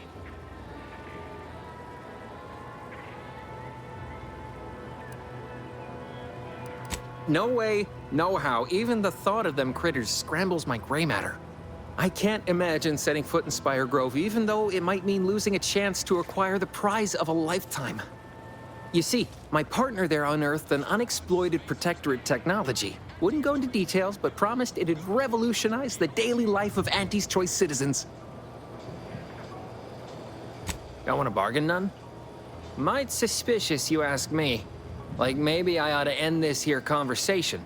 No way, no how. Even the thought of them critters scrambles my gray matter. I can't imagine setting foot in Spire Grove, even though it might mean losing a chance to acquire the prize of a lifetime. You see, my partner there unearthed an unexploited protectorate technology. Wouldn't go into details, but promised it'd revolutionize the daily life of Auntie's Choice citizens. Got want to bargain none? Might suspicious, you ask me. Like maybe I ought to end this here conversation.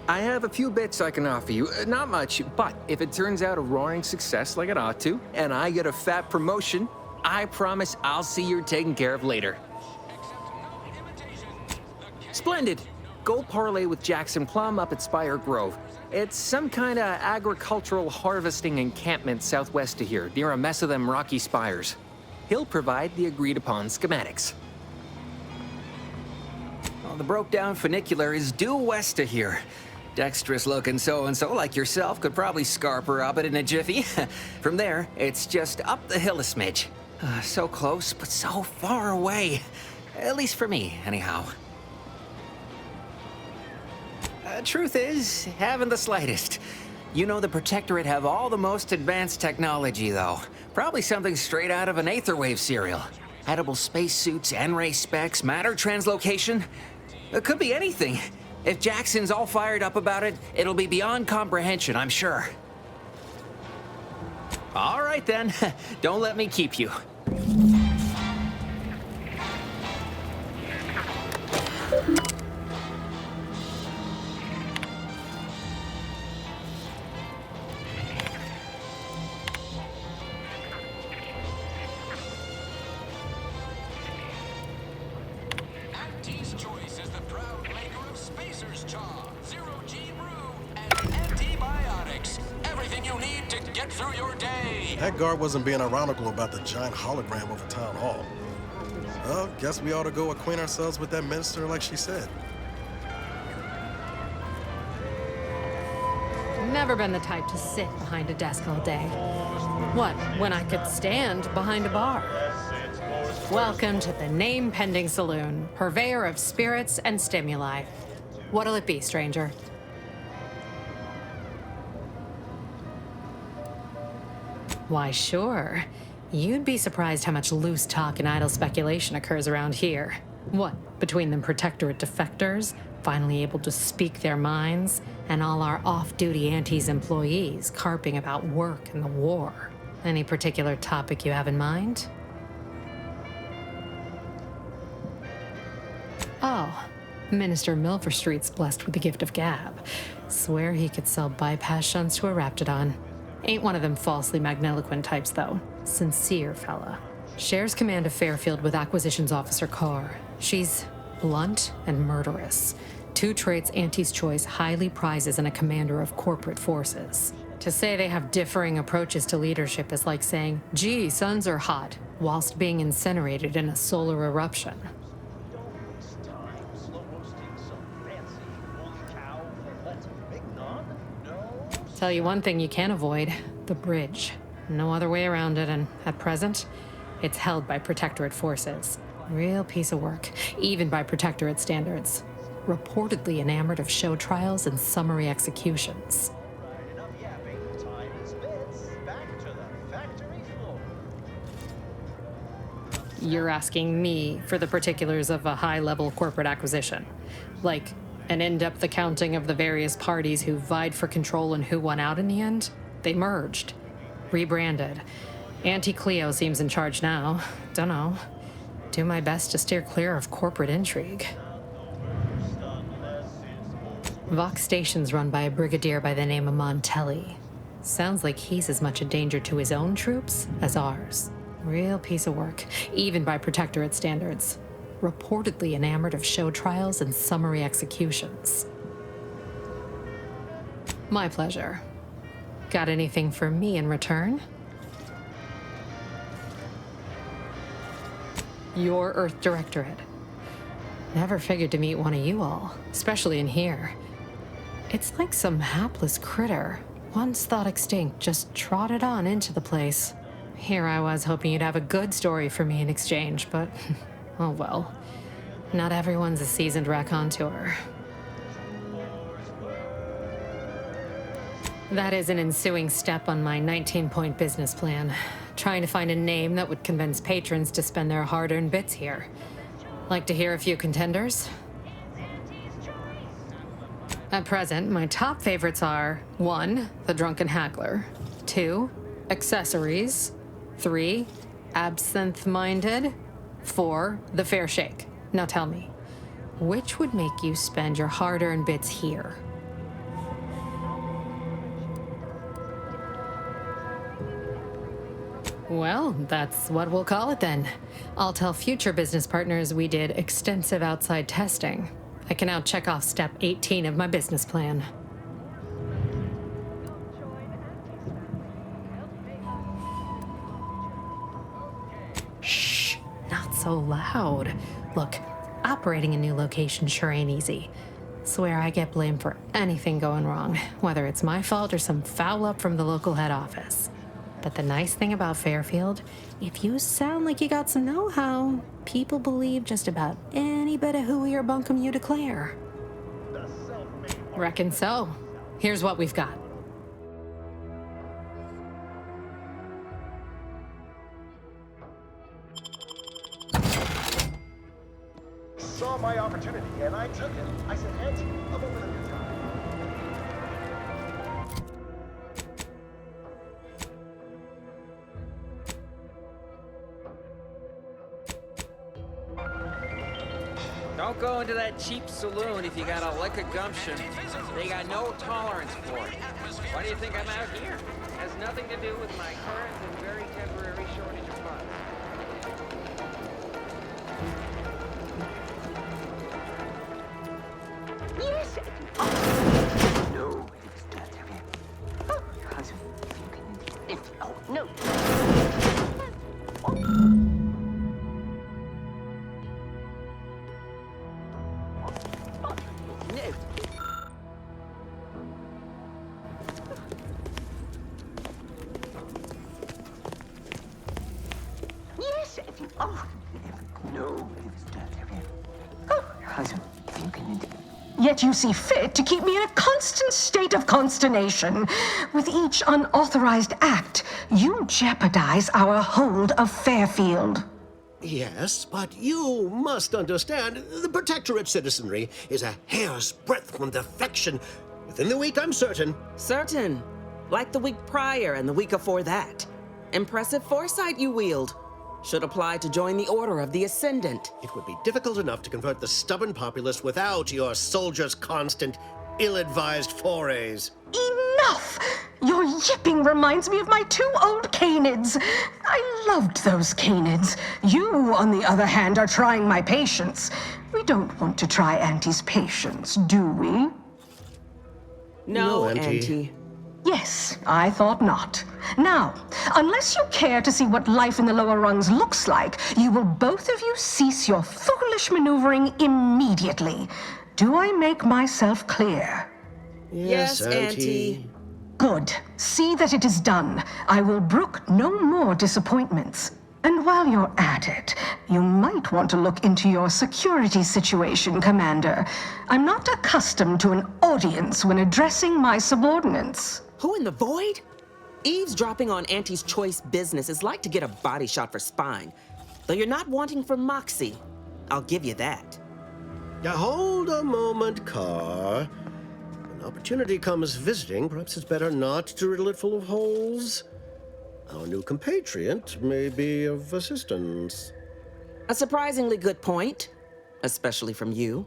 I have a few bits I can offer you. Not much, but if it turns out a roaring success like it ought to, and I get a fat promotion, I promise I'll see you're taken care of later. Splendid. Go parlay with Jackson Plum up at Spire Grove. It's some kind of agricultural harvesting encampment southwest of here, near a mess of them rocky spires. He'll provide the agreed-upon schematics. Well, the broke-down funicular is due west of here. Dexterous-looking so-and-so like yourself could probably scarp her up it in a jiffy. From there, it's just up the hill a smidge. So close, but so far away. At least for me, anyhow. Truth is, haven't the slightest. You know the Protectorate have all the most advanced technology, though. Probably something straight out of an Aetherwave serial. Edible spacesuits, N-ray specs, matter translocation. It could be anything. If Jackson's all fired up about it, it'll be beyond comprehension, I'm sure. All right, then. Don't let me keep you. That guard wasn't being ironical about the giant hologram over town hall. Well, guess we ought to go acquaint ourselves with that minister like she said. Never been the type to sit behind a desk all day. What, when I could stand behind a bar? Welcome to the name-pending saloon, purveyor of spirits and stimuli. What'll it be, stranger? Why, sure. You'd be surprised how much loose talk and idle speculation occurs around here. What, between the Protectorate defectors, finally able to speak their minds, and all our off-duty Auntie's employees carping about work and the war? Any particular topic you have in mind? Oh, Minister Milverstreet's blessed with the gift of gab. Swear he could sell bypass shunts to a Raptidon. Ain't one of them falsely magniloquent types, though. Sincere fella. Shares command of Fairfield with Acquisitions Officer Carr. She's blunt and murderous. Two traits Auntie's Choice highly prizes in a commander of corporate forces. To say they have differing approaches to leadership is like saying, gee, suns are hot, whilst being incinerated in a solar eruption. Tell you one thing you can't avoid, the bridge. No other way around it, and at present, it's held by Protectorate forces. Real piece of work, even by Protectorate standards. Reportedly enamored of show trials and summary executions. You're asking me for the particulars of a high-level corporate acquisition. Like, an in-depth accounting of the various parties who vied for control and who won out in the end? They merged. Rebranded. Auntie Cleo seems in charge now. Dunno. Do my best to steer clear of corporate intrigue. Vox Station's run by a brigadier by the name of Montelli. Sounds like he's as much a danger to his own troops as ours. Real piece of work, even by Protectorate standards. Reportedly enamored of show trials and summary executions. My pleasure. Got anything for me in return? Your Earth Directorate. Never figured to meet one of you all, especially in here. It's like some hapless critter, once thought extinct, just trotted on into the place. Here I was hoping you'd have a good story for me in exchange, but oh well. Not everyone's a seasoned raconteur. That is an ensuing step on my 19-point business plan. Trying to find a name that would convince patrons to spend their hard-earned bits here. Like to hear a few contenders? At present, my top favorites are 1. The Drunken Haggler, 2. Accessories, 3. Absinthe-Minded, 4. The Fair Shake. Now tell me, which would make you spend your hard-earned bits here? Well, that's what we'll call it then. I'll tell future business partners we did extensive outside testing. I can now check off step 18 of my business plan. Shh, not so loud. Look, operating a new location sure ain't easy. Swear I get blamed for anything going wrong, whether it's my fault or some foul up from the local head office. But the nice thing about Fairfield, if you sound like you got some know-how, people believe just about any bit of hooey or bunkum you declare. Reckon so. Here's what we've got. Saw my opportunity and I took it. I said, Auntie, I'm over the good time. Don't go into that cheap saloon if you got a lick of gumption. They got no tolerance for it. Why do you think I'm out here? Has nothing to do with my current and very temporary shortage of funds. Yes! No, oh, no. Yes, if you... Oh, no. Yet you see fit to keep me in a constant state of consternation. With each unauthorized act, you jeopardize our hold of Fairfield. Yes, but you must understand, the Protectorate citizenry is a hair's breadth from defection. Within the week, I'm certain. Certain. Like the week prior and the week before that. Impressive foresight you wield. Should apply to join the Order of the Ascendant. It would be difficult enough to convert the stubborn populace without your soldiers' constant, ill-advised forays. Enough! Your yipping reminds me of my 2 old canids. I loved those canids. You, on the other hand, are trying my patience. We don't want to try Auntie's patience, do we? No, Auntie. Yes, I thought not. Now, unless you care to see what life in the lower rungs looks like, you will both of you cease your foolish maneuvering immediately. Do I make myself clear? Yes, Auntie. Good. See that it is done. I will brook no more disappointments. And while you're at it, you might want to look into your security situation, Commander. I'm not accustomed to an audience when addressing my subordinates. Who in the void? Eavesdropping on Auntie's choice business is like to get a body shot for spine. Though you're not wanting for moxie. I'll give you that. Now hold a moment, Carr. When opportunity comes visiting, perhaps it's better not to riddle it full of holes. Our new compatriot may be of assistance. A surprisingly good point, especially from you.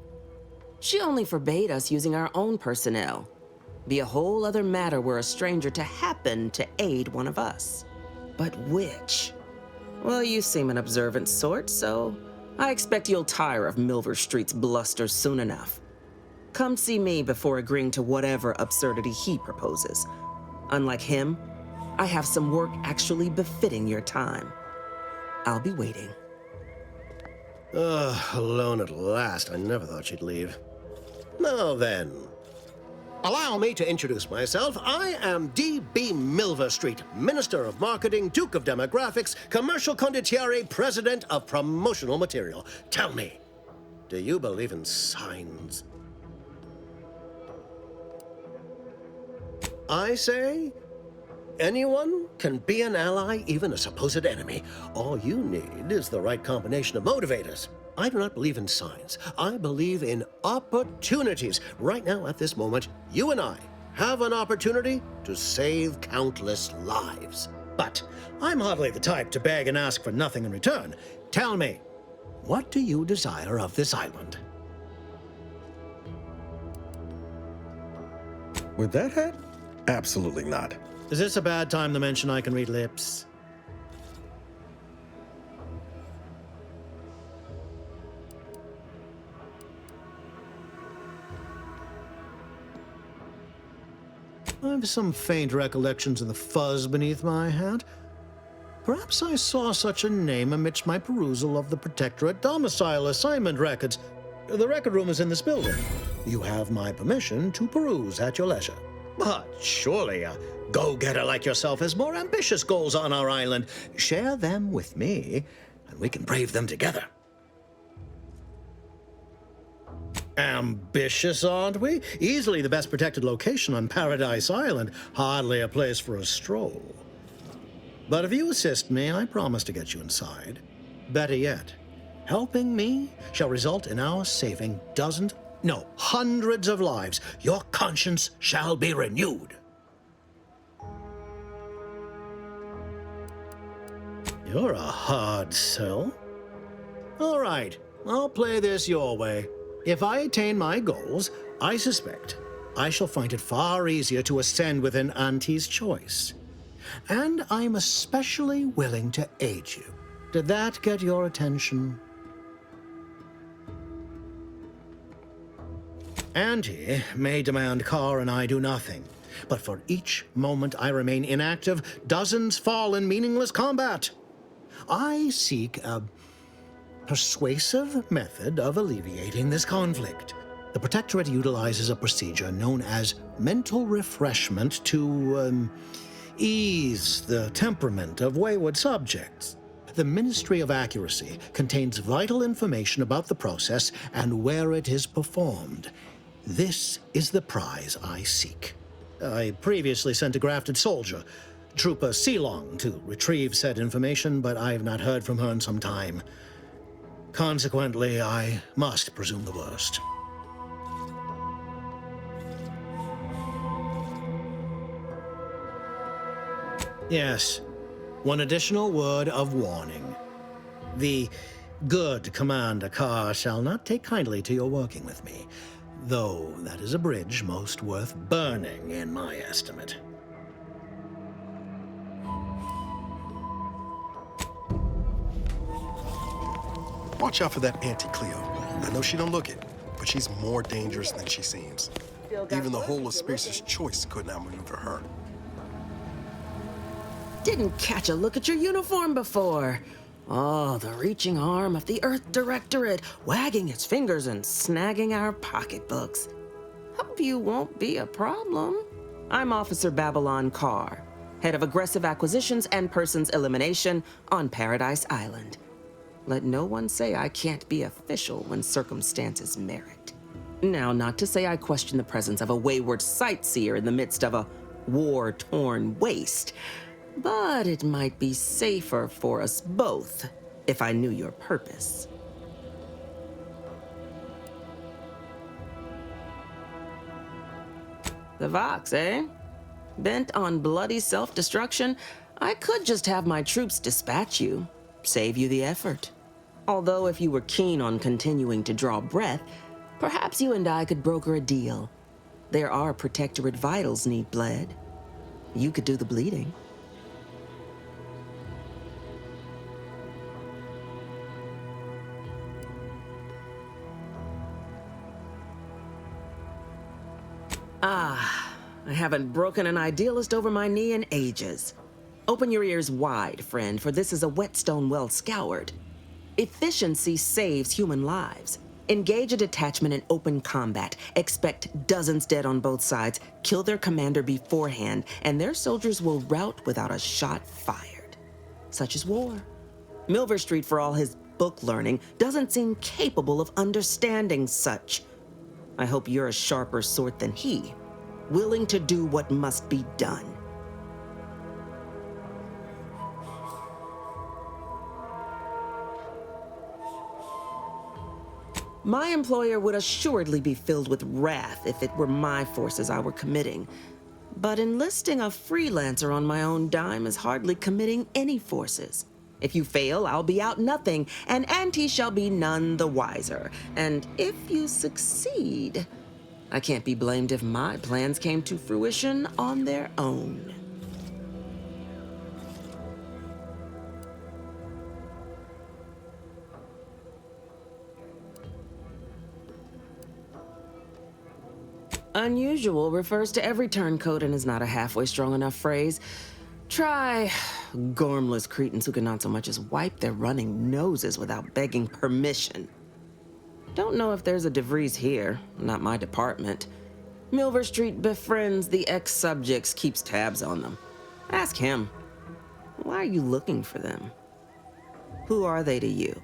She only forbade us using our own personnel. Be a whole other matter were a stranger to happen to aid one of us. But which? Well, you seem an observant sort, so I expect you'll tire of Milver Street's bluster soon enough. Come see me before agreeing to whatever absurdity he proposes. Unlike him, I have some work actually befitting your time. I'll be waiting. Alone at last. I never thought she'd leave. Now then, allow me to introduce myself. I am D.B. Milverstreet, Minister of Marketing, Duke of Demographics, Commercial Condottiere, President of Promotional Material. Tell me, do you believe in signs? I say, anyone can be an ally, even a supposed enemy. All you need is the right combination of motivators. I do not believe in signs. I believe in opportunities. Right now, at this moment, you and I have an opportunity to save countless lives. But I'm hardly the type to beg and ask for nothing in return. Tell me, what do you desire of this island? With that hat? Absolutely not. Is this a bad time to mention I can read lips? I have some faint recollections of the fuzz beneath my hat. Perhaps I saw such a name amidst my perusal of the Protectorate domicile assignment records. The record room is in this building. You have my permission to peruse at your leisure. But surely a go-getter like yourself has more ambitious goals on our island. Share them with me, and we can brave them together. Ambitious, aren't we? Easily the best protected location on Paradise Island. Hardly a place for a stroll. But if you assist me, I promise to get you inside. Better yet, helping me shall result in our saving dozens, no, hundreds of lives. Your conscience shall be renewed. You're a hard sell. All right, I'll play this your way. If I attain my goals, I suspect I shall find it far easier to ascend within Auntie's choice. And I'm especially willing to aid you. Did that get your attention? Auntie may demand Carr and I do nothing, but for each moment I remain inactive, dozens fall in meaningless combat. I seek a persuasive method of alleviating this conflict. The Protectorate utilizes a procedure known as mental refreshment to ease the temperament of wayward subjects. The Ministry of Accuracy contains vital information about the process and where it is performed. This is the prize I seek. I previously sent a grafted soldier, Trooper Ceylon, to retrieve said information, but I have not heard from her in some time. Consequently, I must presume the worst. Yes, one additional word of warning. The good Commander Carr shall not take kindly to your working with me, though that is a bridge most worth burning in my estimate. Watch out for that Auntie Cleo. I know she don't look it, but she's more dangerous than she seems. Even the whole of Spacer's Choice couldn't outmaneuver her. Didn't catch a look at your uniform before. Oh, the reaching arm of the Earth Directorate, wagging its fingers and snagging our pocketbooks. Hope you won't be a problem. I'm Officer Babylon Carr, head of aggressive acquisitions and persons elimination on Paradise Island. Let no one say I can't be official when circumstances merit. Now, not to say I question the presence of a wayward sightseer in the midst of a war-torn waste, but it might be safer for us both if I knew your purpose. The Vox, eh? Bent on bloody self-destruction, I could just have my troops dispatch you, save you the effort. Although if you were keen on continuing to draw breath, perhaps you and I could broker a deal. There are Protectorate vitals need bled. You could do the bleeding. Ah, I haven't broken an idealist over my knee in ages. Open your ears wide, friend, for this is a whetstone well scoured. Efficiency saves human lives. Engage a detachment in open combat. Expect dozens dead on both sides. Kill their commander beforehand, and their soldiers will rout without a shot fired. Such is war. Milver Street, for all his book learning, doesn't seem capable of understanding such. I hope you're a sharper sort than he, willing to do what must be done. My employer would assuredly be filled with wrath if it were my forces I were committing. But enlisting a freelancer on my own dime is hardly committing any forces. If you fail, I'll be out nothing, and Auntie shall be none the wiser. And if you succeed, I can't be blamed if my plans came to fruition on their own. Unusual refers to every turncoat and is not a halfway strong enough phrase. Try gormless cretins who can not so much as wipe their running noses without begging permission. Don't know if there's a DeVries here, not my department. Milver Street befriends the ex-subjects, keeps tabs on them. Ask him. Why are you looking for them? Who are they to you?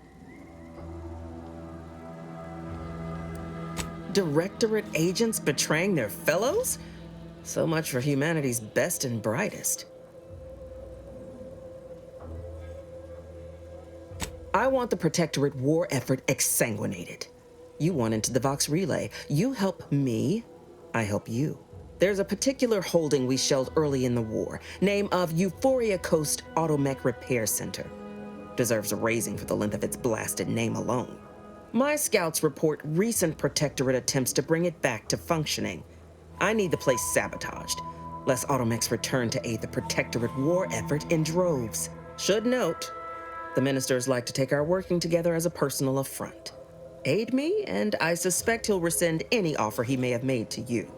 Directorate agents betraying their fellows? So much for humanity's best and brightest. I want the Protectorate war effort exsanguinated. You want into the Vox relay. You help me, I help you. There's a particular holding we shelled early in the war, name of Euphoria Coast Automech Repair Center. Deserves a raising for the length of its blasted name alone. My scouts report recent Protectorate attempts to bring it back to functioning. I need the place sabotaged, lest automechs return to aid the Protectorate war effort in droves. Should note, the ministers like to take our working together as a personal affront. Aid me, and I suspect he'll rescind any offer he may have made to you.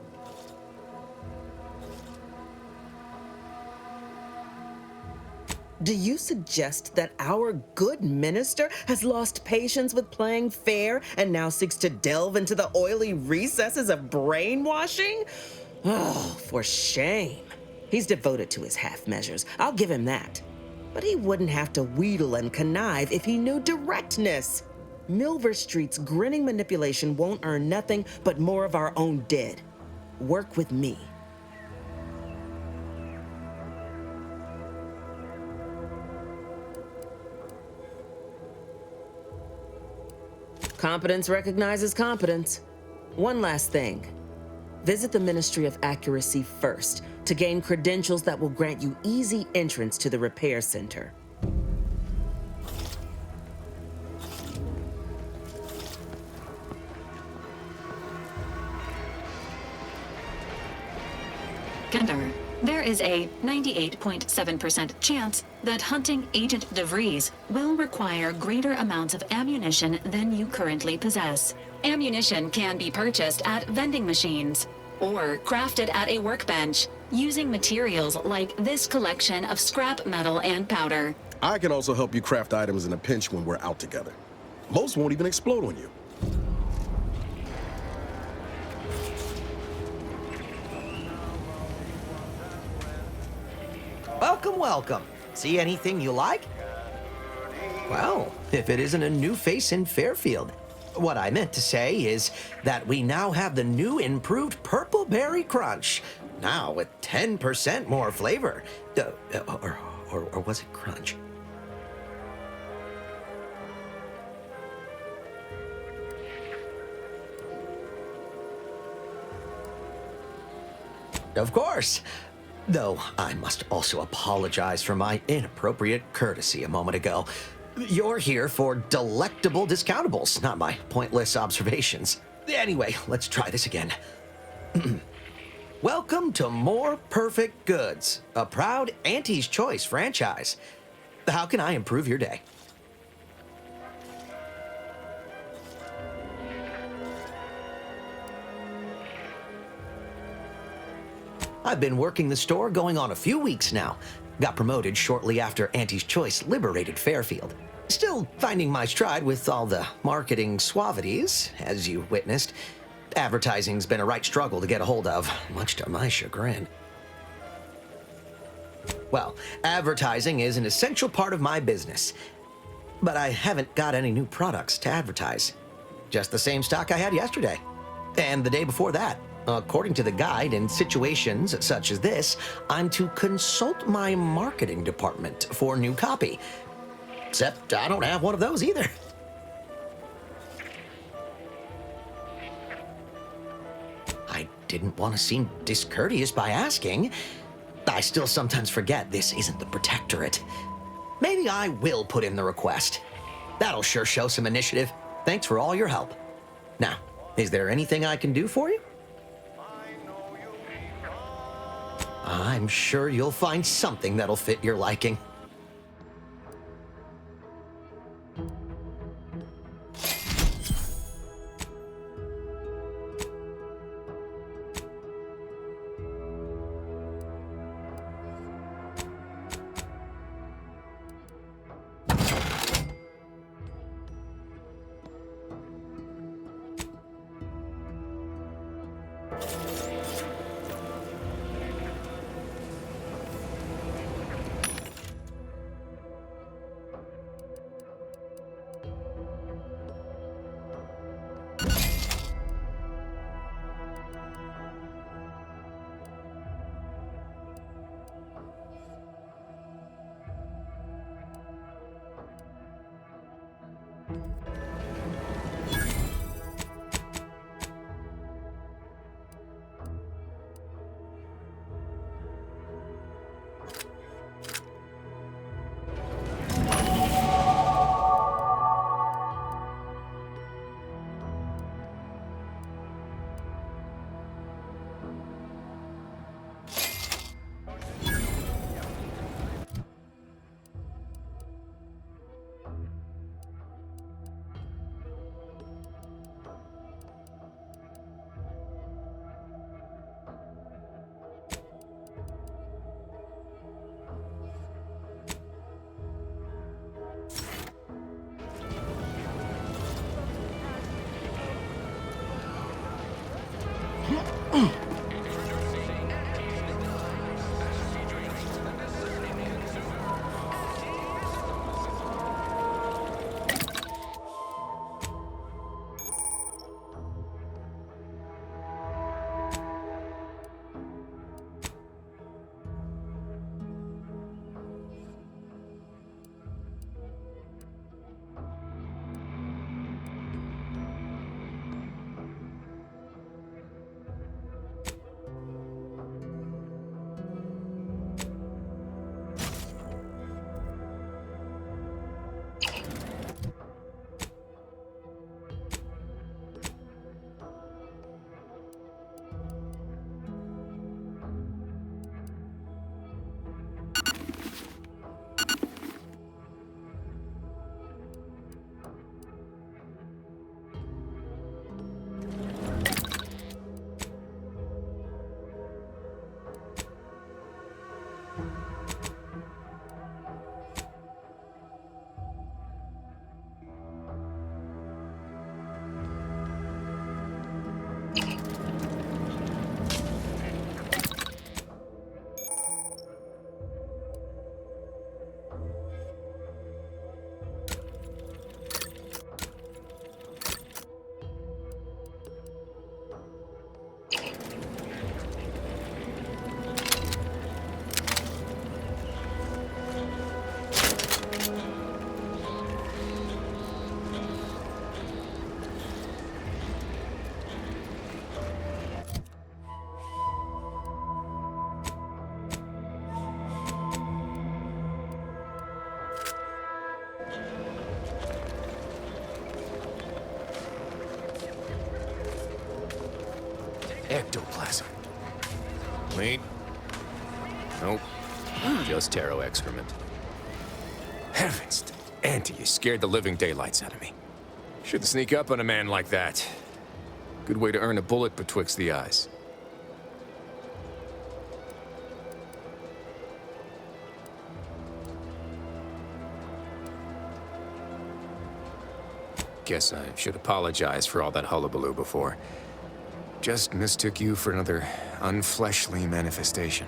Do you suggest that our good minister has lost patience with playing fair and now seeks to delve into the oily recesses of brainwashing? Oh, for shame. He's devoted to his half measures. I'll give him that. But he wouldn't have to wheedle and connive if he knew directness. Milver Street's grinning manipulation won't earn nothing but more of our own dead. Work with me. Competence recognizes competence. One last thing. Visit the Ministry of Accuracy first to gain credentials that will grant you easy entrance to the repair center. Kender, there is a 98.7% chance that hunting Agent DeVries will require greater amounts of ammunition than you currently possess. Ammunition can be purchased at vending machines or crafted at a workbench using materials like this collection of scrap metal and powder. I can also help you craft items in a pinch when we're out together. Most won't even explode on you. Welcome, welcome. See anything you like? Well, if it isn't a new face in Fairfield. What I meant to say is that we now have the new improved Purple Berry Crunch. Now with 10% more flavor. Or was it crunch? Of course. Though I must also apologize for my inappropriate courtesy a moment ago. You're here for delectable discountables, not my pointless observations. Anyway, let's try this again. Welcome to More Perfect Goods, a proud Auntie's Choice franchise. How can I improve your day? I've been working the store going on a few weeks now. Got promoted shortly after Auntie's Choice liberated Fairfield. Still finding my stride with all the marketing suavities, as you witnessed. Advertising's been a right struggle to get a hold of, much to my chagrin. Well, advertising is an essential part of my business. But I haven't got any new products to advertise. Just the same stock I had yesterday. And the day before that. According to the guide, in situations such as this, I'm to consult my marketing department for new copy. Except I don't have one of those either. I didn't want to seem discourteous by asking. I still sometimes forget this isn't the Protectorate. Maybe I will put in the request. That'll sure show some initiative. Thanks for all your help. Now, is there anything I can do for you? I'm sure you'll find something that'll fit your liking. Ectoplasm. Wait. Nope. Just taro excrement. Heavens, Auntie, you scared the living daylights out of me. Shouldn't sneak up on a man like that. Good way to earn a bullet betwixt the eyes. Guess I should apologize for all that hullabaloo before. Just mistook you for another unfleshly manifestation.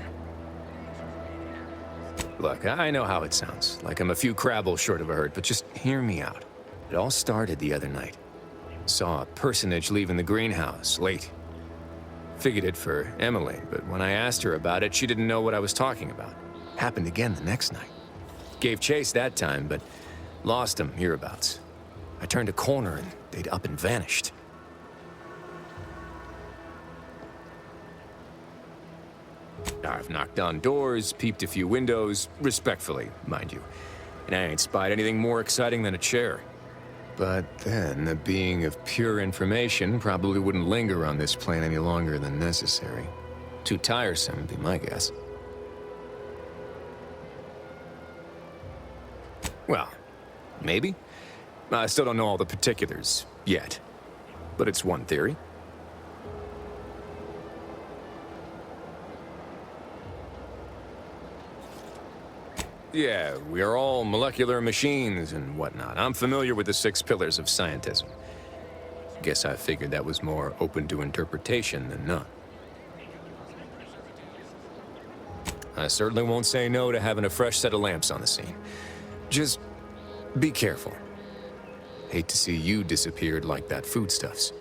Look, I know how it sounds, like I'm a few crabbles short of a hurt, but just hear me out. It all started the other night. Saw a personage leaving the greenhouse, late. Figured it for Emily, but when I asked her about it, she didn't know what I was talking about. Happened again the next night. Gave chase that time, but lost him hereabouts. I turned a corner and they'd up and vanished. I've knocked on doors, peeped a few windows, respectfully, mind you. And I ain't spied anything more exciting than a chair. But then, a being of pure information probably wouldn't linger on this plane any longer than necessary. Too tiresome, would be my guess. Well, maybe. I still don't know all the particulars, yet. But it's one theory. Yeah, we are all molecular machines and whatnot. I'm familiar with the 6 pillars of scientism. Guess I figured that was more open to interpretation than not. I certainly won't say no to having a fresh set of lamps on the scene. Just be careful. Hate to see you disappeared like that foodstuffs.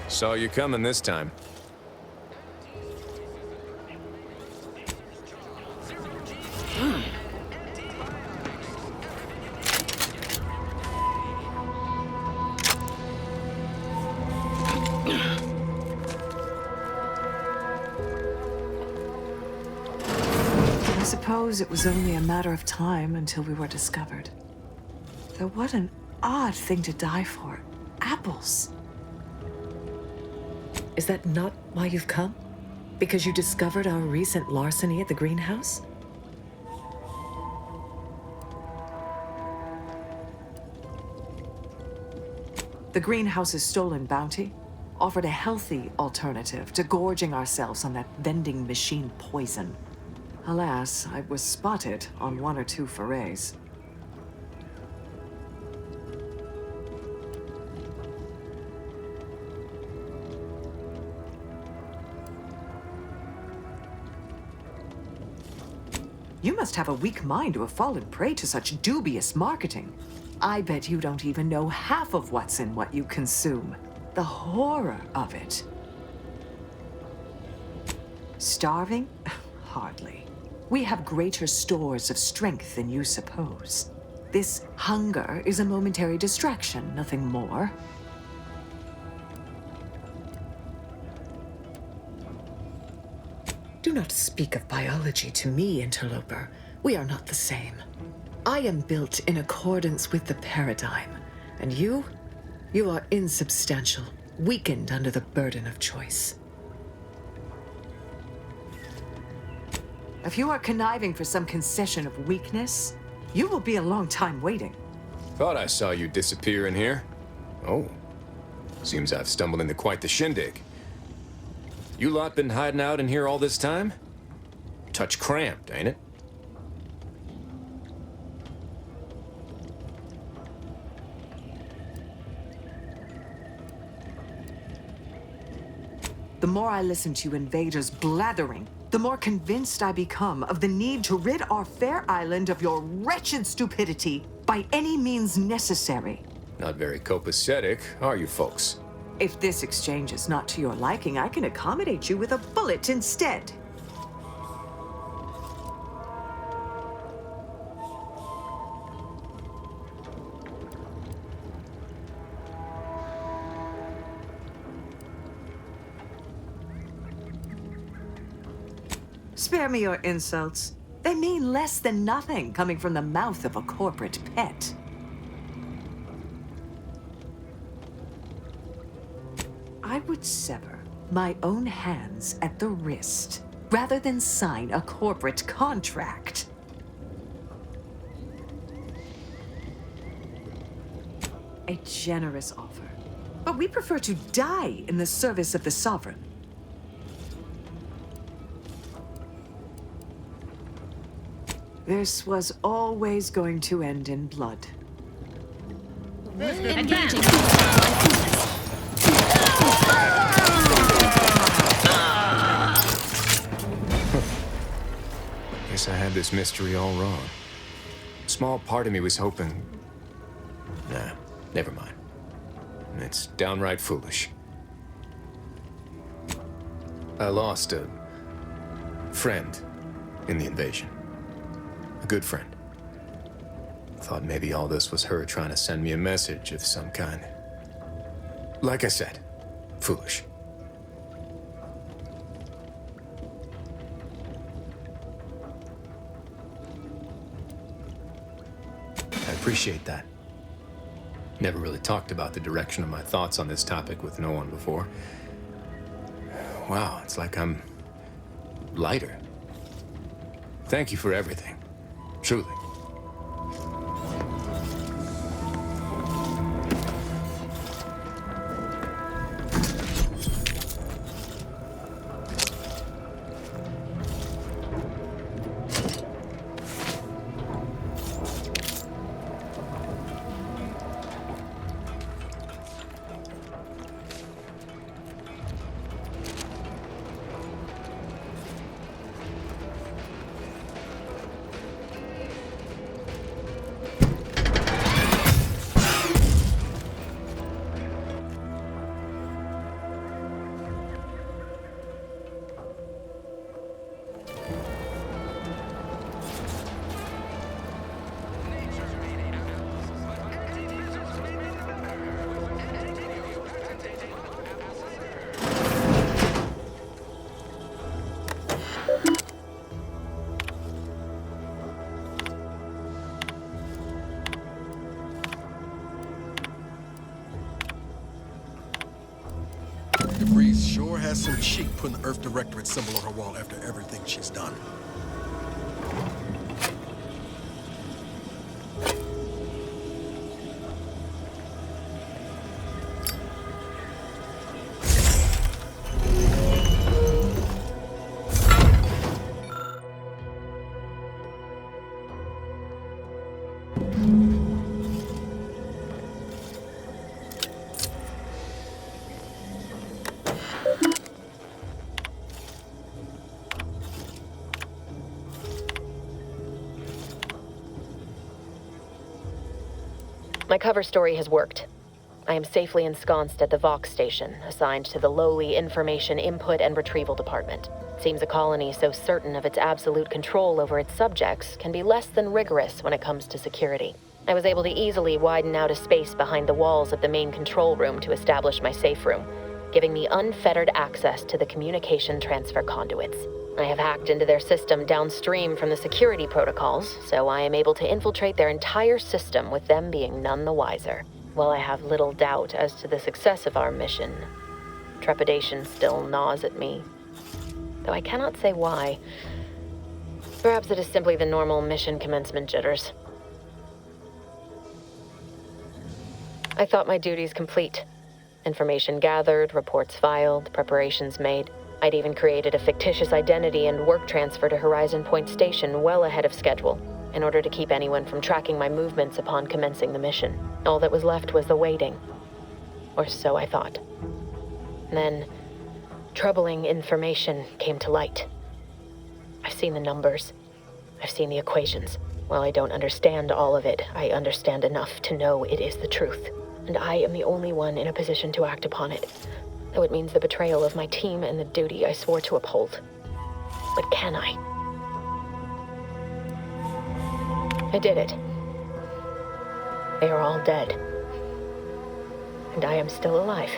Saw you coming this time. I suppose it was only a matter of time until we were discovered. Though what an odd thing to die for. Apples. Is that not why you've come? Because you discovered our recent larceny at the greenhouse? The greenhouse's stolen bounty offered a healthy alternative to gorging ourselves on that vending machine poison. Alas, I was spotted on 1 or 2 forays. You must have a weak mind to have fallen prey to such dubious marketing. I bet you don't even know half of what's in what you consume. The horror of it. Starving? Hardly. We have greater stores of strength than you suppose. This hunger is a momentary distraction, nothing more. Do not speak of biology to me, interloper. We are not the same. I am built in accordance with the paradigm. And you are insubstantial, weakened under the burden of choice. If you are conniving for some concession of weakness, you will be a long time waiting. Thought I saw you disappear in here. Oh. Seems I've stumbled into quite the shindig. You lot been hiding out in here all this time? Touch cramped, ain't it? The more I listen to invaders blathering, the more convinced I become of the need to rid our fair island of your wretched stupidity by any means necessary. Not very copacetic, are you folks? If this exchange is not to your liking, I can accommodate you with a bullet instead. Spare me your insults. They mean less than nothing coming from the mouth of a corporate pet. I would sever my own hands at the wrist rather than sign a corporate contract. A generous offer, but we prefer to die in the service of the sovereign. This was always going to end in blood. Engaging. Guess I had this mystery all wrong. Small part of me was hoping... Nah, never mind. It's downright foolish. I lost a friend in the invasion. A good friend. Thought maybe all this was her trying to send me a message of some kind. Like I said, foolish. I appreciate that. Never really talked about the direction of my thoughts on this topic with no one before. Wow, it's like I'm lighter. Thank you for everything. Truly. Breeze sure has some chic putting the Earth Directorate symbol on her wall after everything she's done. My cover story has worked. I am safely ensconced at the Vox station, assigned to the lowly Information Input and Retrieval Department. Seems a colony so certain of its absolute control over its subjects can be less than rigorous when it comes to security. I was able to easily widen out a space behind the walls of the main control room to establish my safe room, giving me unfettered access to the communication transfer conduits. I have hacked into their system downstream from the security protocols, so I am able to infiltrate their entire system with them being none the wiser. While I have little doubt as to the success of our mission, trepidation still gnaws at me, though I cannot say why. Perhaps it is simply the normal mission commencement jitters. I thought my duties complete. Information gathered, reports filed, preparations made. I'd even created a fictitious identity and work transfer to Horizon Point Station well ahead of schedule, in order to keep anyone from tracking my movements upon commencing the mission. All that was left was the waiting. Or so I thought. Then, troubling information came to light. I've seen the numbers. I've seen the equations. While I don't understand all of it, I understand enough to know it is the truth. And I am the only one in a position to act upon it, though it means the betrayal of my team and the duty I swore to uphold. But can I? I did it. They are all dead. And I am still alive.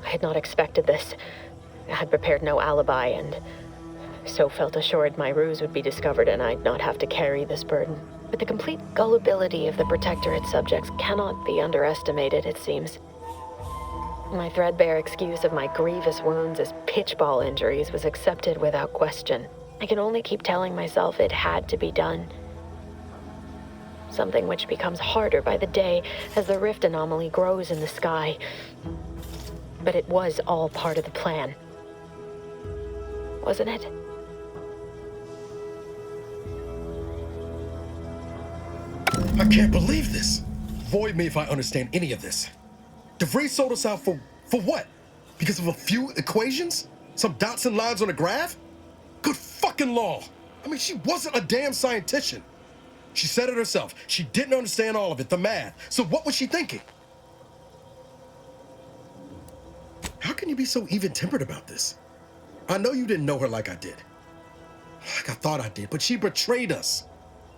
I had not expected this, I prepared no alibi and so felt assured my ruse would be discovered and I'd not have to carry this burden. But the complete gullibility of the Protectorate subjects cannot be underestimated, it seems. My threadbare excuse of my grievous wounds as pitchball injuries was accepted without question. I can only keep telling myself it had to be done. Something which becomes harder by the day as the rift anomaly grows in the sky. But it was all part of the plan. Wasn't it? I can't believe this. Void me if I understand any of this. DeVries sold us out for what? Because of a few equations? Some dots and lines on a graph? Good fucking law. I mean, she wasn't a damn scientist. She said it herself. She didn't understand all of it, the math. So what was she thinking? How can you be so even-tempered about this? I know you didn't know her like I did. Like I thought I did, but she betrayed us.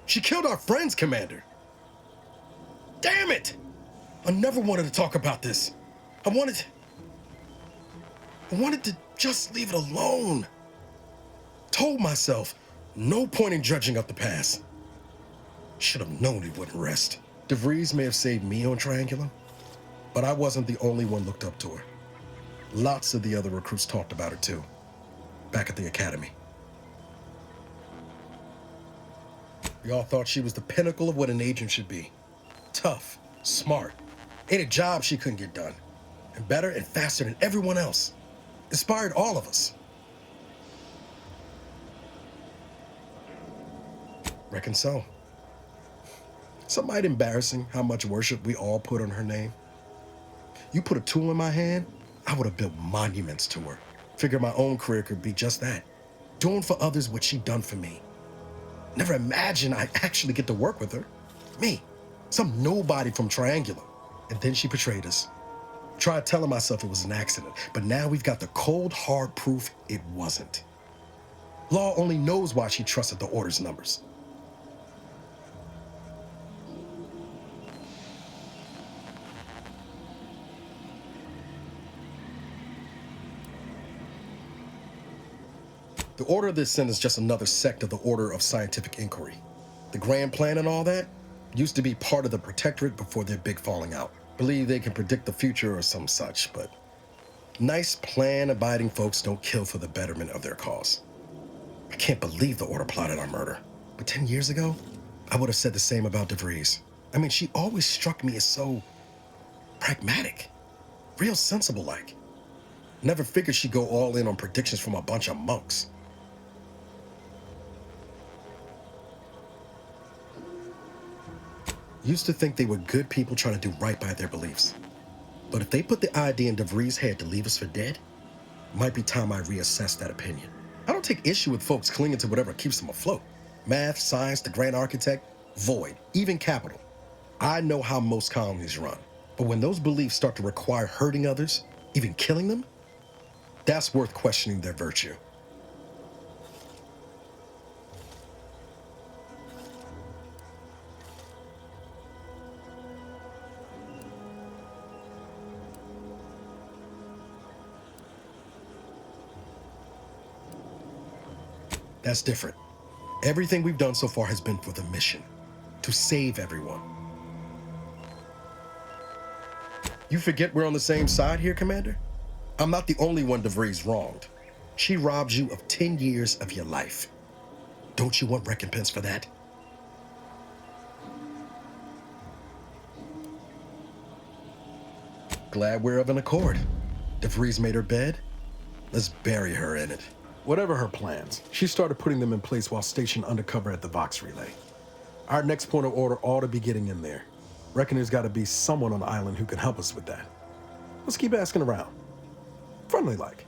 She killed our friends, Commander. Damn it! I never wanted to talk about this. I wanted to just leave it alone. Told myself, no point in dredging up the past. Should have known it wouldn't rest. DeVries may have saved me on Triangulum, but I wasn't the only one looked up to her. Lots of the other recruits talked about her too, back at the academy. We all thought she was the pinnacle of what an agent should be. Tough, smart, ain't a job she couldn't get done. And better and faster than everyone else. Inspired all of us. Reckon so. Some might embarrassing how much worship we all put on her name. You put a tool in my hand, I would have built monuments to her. Figure my own career could be just that. Doing for others what she'd done for me. Never imagined I'd actually get to work with her. Me, some nobody from Triangulum. And then she betrayed us. Tried telling myself it was an accident, but now we've got the cold, hard proof it wasn't. Law only knows why she trusted the Order's numbers. The Order of the Ascent is just another sect of the Order of Scientific Inquiry. The grand plan and all that used to be part of the Protectorate before their big falling out. Believe they can predict the future or some such, but nice plan-abiding folks don't kill for the betterment of their cause. I can't believe the Order plotted our murder. But 10 years ago, I would have said the same about DeVries. I mean, she always struck me as so pragmatic, real sensible-like. Never figured she'd go all in on predictions from a bunch of monks. Used to think they were good people trying to do right by their beliefs. But if they put the idea in DeVries' head to leave us for dead, might be time I reassess that opinion. I don't take issue with folks clinging to whatever keeps them afloat. Math, science, the grand architect, void, even capital. I know how most colonies run. But when those beliefs start to require hurting others, even killing them, that's worth questioning their virtue. That's different. Everything we've done so far has been for the mission, to save everyone. You forget we're on the same side here, Commander? I'm not the only one DeVries wronged. She robbed you of 10 years of your life. Don't you want recompense for that? Glad we're of an accord. DeVries made her bed. Let's bury her in it. Whatever her plans, she started putting them in place while stationed undercover at the Vox Relay. Our next point of order ought to be getting in there. Reckon there's got to be someone on the island who can help us with that. Let's keep asking around. Friendly like.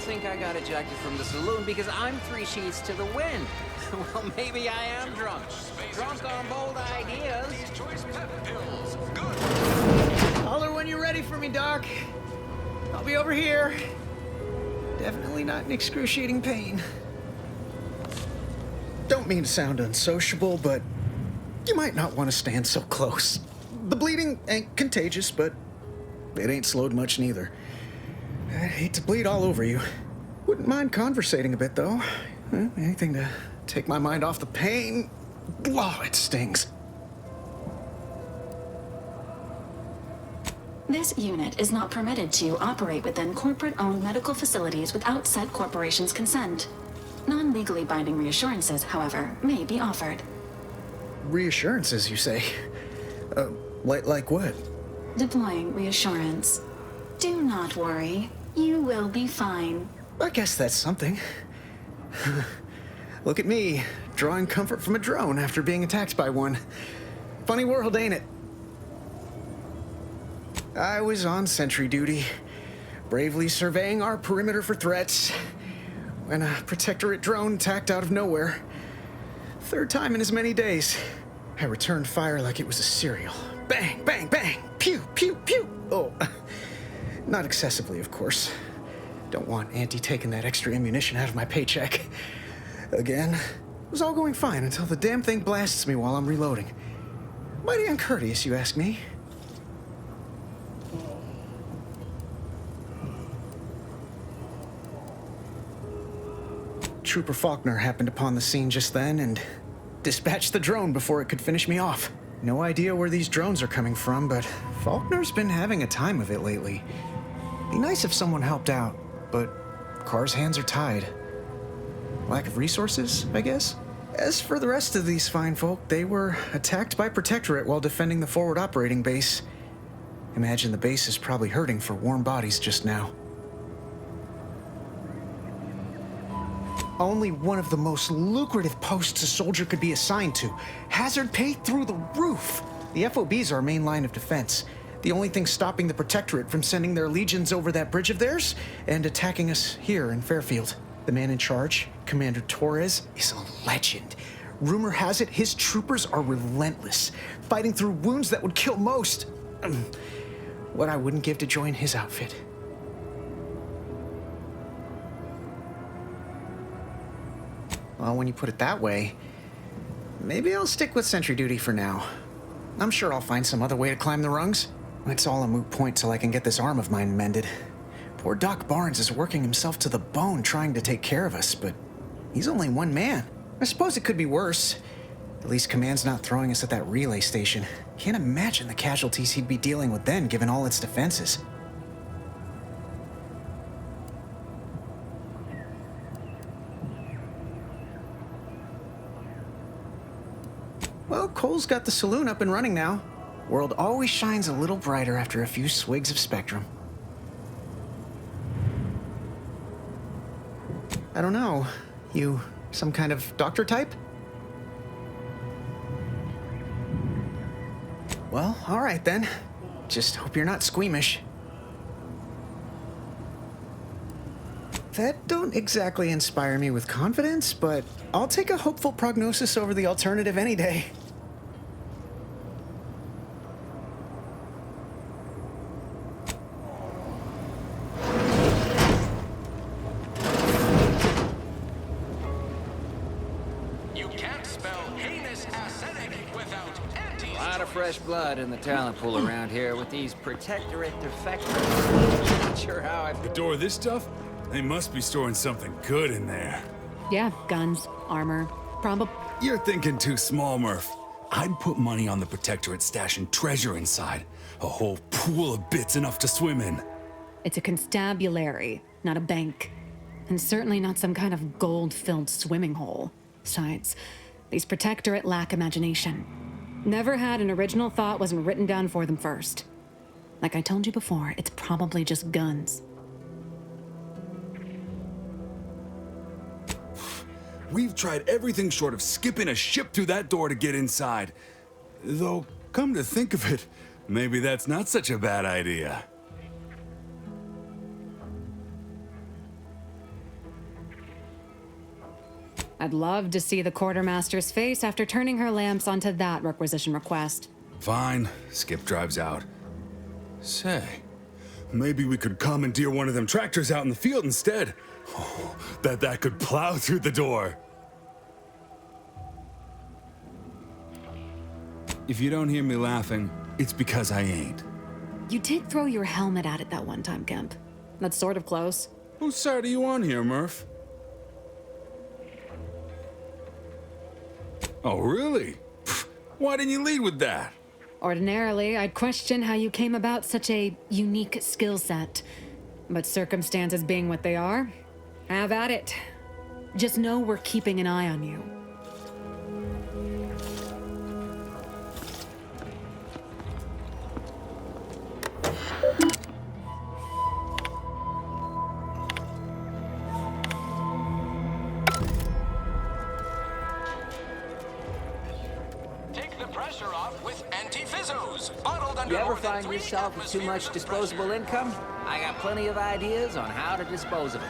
think I got ejected from the saloon because I'm 3 sheets to the wind. Well, maybe I am drunk. Drunk on bold ideas. Holler when you're ready for me, Doc. I'll be over here. Definitely not in excruciating pain. Don't mean to sound unsociable, but you might not want to stand so close. The bleeding ain't contagious, but it ain't slowed much neither. I hate to bleed all over you. Wouldn't mind conversating a bit, though. Anything to take my mind off the pain. Oh, it stings. This unit is not permitted to operate within corporate-owned medical facilities without said corporation's consent. Non-legally binding reassurances, however, may be offered. Reassurances, you say? Like what? Deploying reassurance. Do not worry. You will be fine. I guess that's something. Look at me, drawing comfort from a drone after being attacked by one. Funny world, ain't it? I was on sentry duty, bravely surveying our perimeter for threats, when a Protectorate drone attacked out of nowhere. Third time in as many days. I returned fire like it was a cereal. Bang, bang, bang! Pew, pew, pew! Oh, not excessively, of course. Don't want Auntie taking that extra ammunition out of my paycheck. Again, it was all going fine until the damn thing blasts me while I'm reloading. Mighty uncourteous, you ask me. Trooper Faulkner happened upon the scene just then and dispatched the drone before it could finish me off. No idea where these drones are coming from, but Faulkner's been having a time of it lately. Be nice if someone helped out, but Carr's hands are tied. Lack of resources, I guess? As for the rest of these fine folk, they were attacked by Protectorate while defending the forward operating base. Imagine the base is probably hurting for warm bodies just now. Only one of the most lucrative posts a soldier could be assigned to. Hazard pay through the roof. The FOB's our main line of defense. The only thing stopping the Protectorate from sending their legions over that bridge of theirs and attacking us here in Fairfield. The man in charge, Commander Torres, is a legend. Rumor has it his troopers are relentless, fighting through wounds that would kill most. What I wouldn't give to join his outfit. Well, when you put it that way, maybe I'll stick with sentry duty for now. I'm sure I'll find some other way to climb the rungs. It's all a moot point till I can get this arm of mine mended. Poor Doc Barnes is working himself to the bone trying to take care of us, but he's only one man. I suppose it could be worse. At least Command's not throwing us at that relay station. Can't imagine the casualties he'd be dealing with then, given all its defenses. Well, Cole's got the saloon up and running now. World always shines a little brighter after a few swigs of Spectrum. I don't know. You some kind of doctor type? Well, all right then. Just hope you're not squeamish. That don't exactly inspire me with confidence, but I'll take a hopeful prognosis over the alternative any day. Fresh blood in the talent pool around here with these Protectorate defectors. Not sure how I... Adore this stuff? They must be storing something good in there. Yeah, guns, armor, probably... You're thinking too small, Murph. I'd put money on the Protectorate stashing treasure inside. A whole pool of bits enough to swim in. It's a constabulary, not a bank. And certainly not some kind of gold-filled swimming hole. Besides, these Protectorate lack imagination. Never had an original thought wasn't written down for them first. Like I told you before, it's probably just guns. We've tried everything short of skipping a ship through that door to get inside. Though, come to think of it, maybe that's not such a bad idea. I'd love to see the quartermaster's face after turning her lamps onto that requisition request. Fine. Skip drives out. Say, maybe we could commandeer one of them tractors out in the field instead. Oh, that could plow through the door. If you don't hear me laughing, it's because I ain't. You did throw your helmet at it that one time, Kemp. That's sort of close. Whose side are you on here, Murph? Oh, really? Why didn't you lead with that? Ordinarily, I'd question how you came about such a unique skill set. But circumstances being what they are, have at it. Just know we're keeping an eye on you. You ever find yourself with too much disposable income? I got plenty of ideas on how to dispose of it.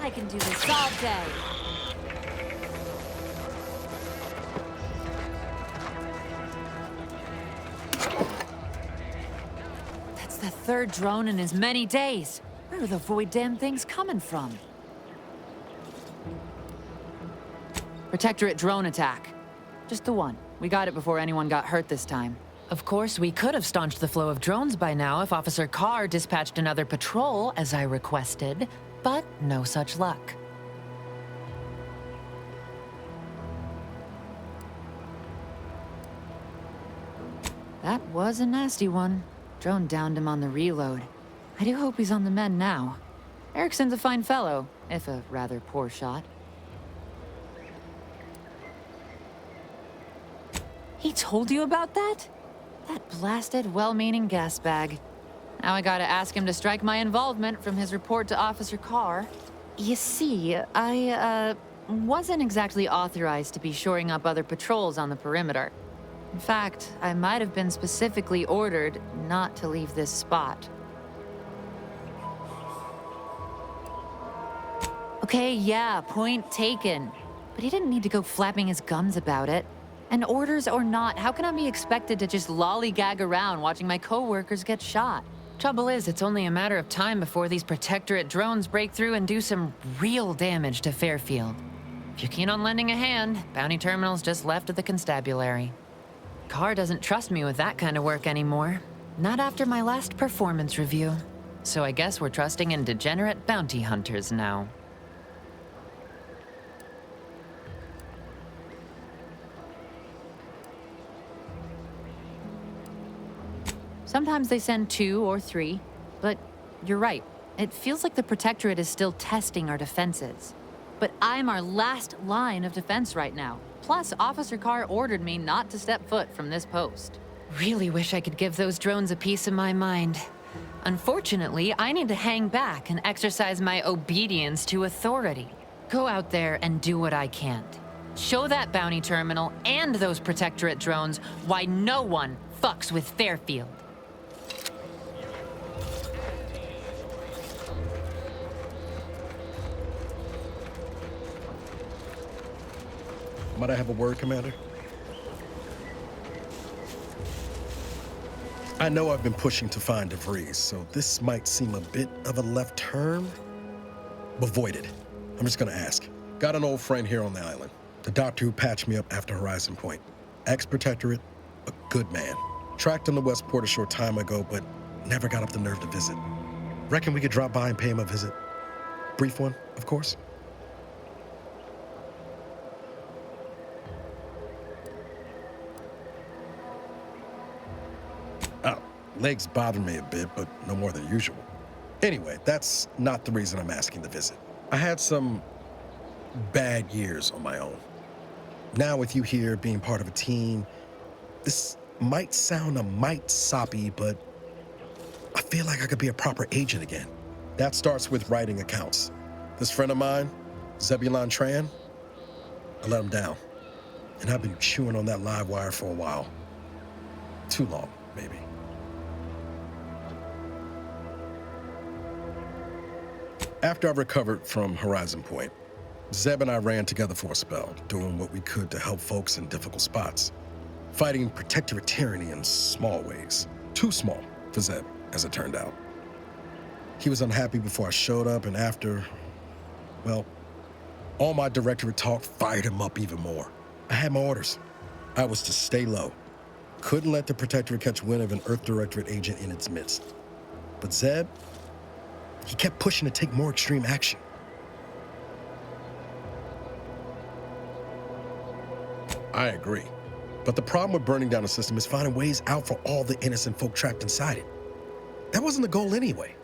I can do this all day. That's the third drone in as many days. Where are the void damn things coming from? Protectorate drone attack. Just the one. We got it before anyone got hurt this time. Of course, we could have staunched the flow of drones by now if Officer Carr dispatched another patrol, as I requested. But no such luck. That was a nasty one. Drone downed him on the reload. I do hope he's on the mend now. Erickson's a fine fellow, if a rather poor shot. He told you about that? That blasted, well-meaning gas bag. Now I gotta ask him to strike my involvement from his report to Officer Carr. You see, I, wasn't exactly authorized to be shoring up other patrols on the perimeter. In fact, I might have been specifically ordered not to leave this spot. Okay, yeah, point taken. But he didn't need to go flapping his gums about it. And orders or not, how can I be expected to just lollygag around watching my co-workers get shot? Trouble is, it's only a matter of time before these Protectorate drones break through and do some real damage to Fairfield. If you're keen on lending a hand, bounty terminal's just left of the constabulary. Carr doesn't trust me with that kind of work anymore. Not after my last performance review. So I guess we're trusting in degenerate bounty hunters now. Sometimes they send 2 or 3, but you're right. It feels like the Protectorate is still testing our defenses. But I'm our last line of defense right now. Plus, Officer Carr ordered me not to step foot from this post. Really wish I could give those drones a piece of my mind. Unfortunately, I need to hang back and exercise my obedience to authority. Go out there and do what I can't. Show that bounty terminal and those Protectorate drones why no one fucks with Fairfield. Might I have a word, Commander? I know I've been pushing to find DeVries, so this might seem a bit of a left turn, but void it. I'm just gonna ask. Got an old friend here on the island, the doctor who patched me up after Horizon Point. Ex-Protectorate, a good man. Tracked him to Westport a short time ago, but never got up the nerve to visit. Reckon we could drop by and pay him a visit? Brief one, of course. Legs bother me a bit, but no more than usual. Anyway, that's not the reason I'm asking the visit. I had some bad years on my own. Now with you here being part of a team, this might sound a mite soppy, but I feel like I could be a proper agent again. That starts with writing accounts. This friend of mine, Zebulon Tran, I let him down. And I've been chewing on that live wire for a while. Too long, maybe. After I recovered from Horizon Point, Zeb and I ran together for a spell, doing what we could to help folks in difficult spots. Fighting Protectorate tyranny in small ways. Too small for Zeb, as it turned out. He was unhappy before I showed up, and after, well, all my Directorate talk fired him up even more. I had my orders. I was to stay low. Couldn't let the Protectorate catch wind of an Earth Directorate agent in its midst. But Zeb, he kept pushing to take more extreme action. I agree. But the problem with burning down the system is finding ways out for all the innocent folk trapped inside it. That wasn't the goal anyway.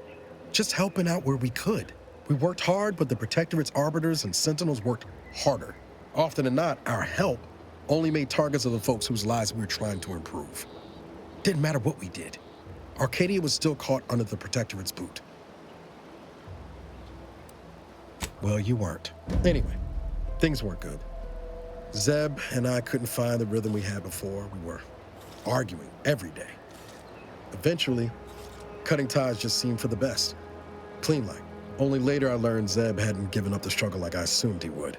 Just helping out where we could. We worked hard, but the Protectorate's arbiters and sentinels worked harder. Often than not, our help only made targets of the folks whose lives we were trying to improve. Didn't matter what we did. Arcadia was still caught under the Protectorate's boot. Well, you weren't. Anyway, things weren't good. Zeb and I couldn't find the rhythm we had before. We were arguing every day. Eventually, cutting ties just seemed for the best. Clean like. Only later I learned Zeb hadn't given up the struggle like I assumed he would.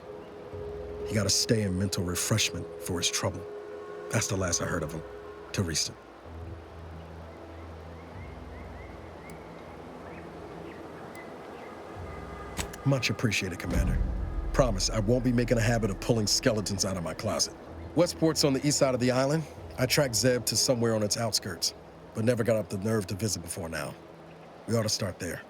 He got to stay in mental refreshment for his trouble. That's the last I heard of him, till recent. Much appreciated, Commander. Promise, I won't be making a habit of pulling skeletons out of my closet. Westport's on the east side of the island. I tracked Zeb to somewhere on its outskirts, but never got up the nerve to visit before now. We ought to start there.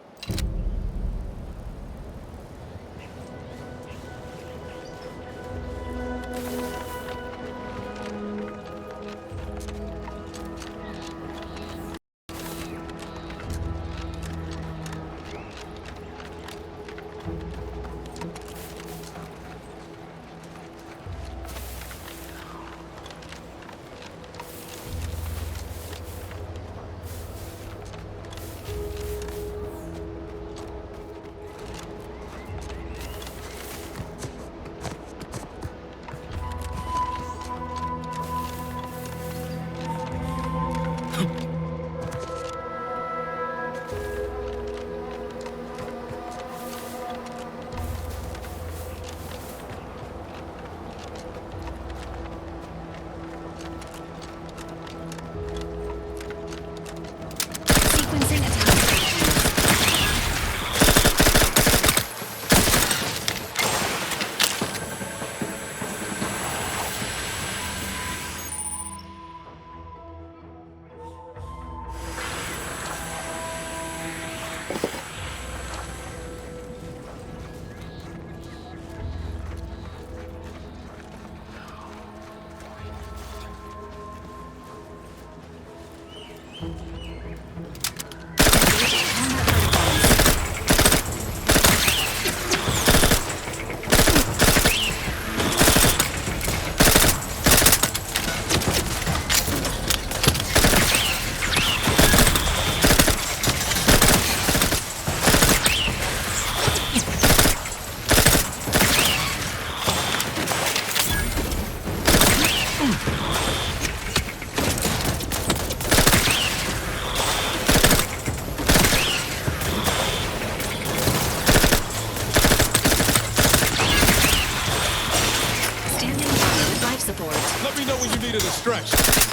to the stretch.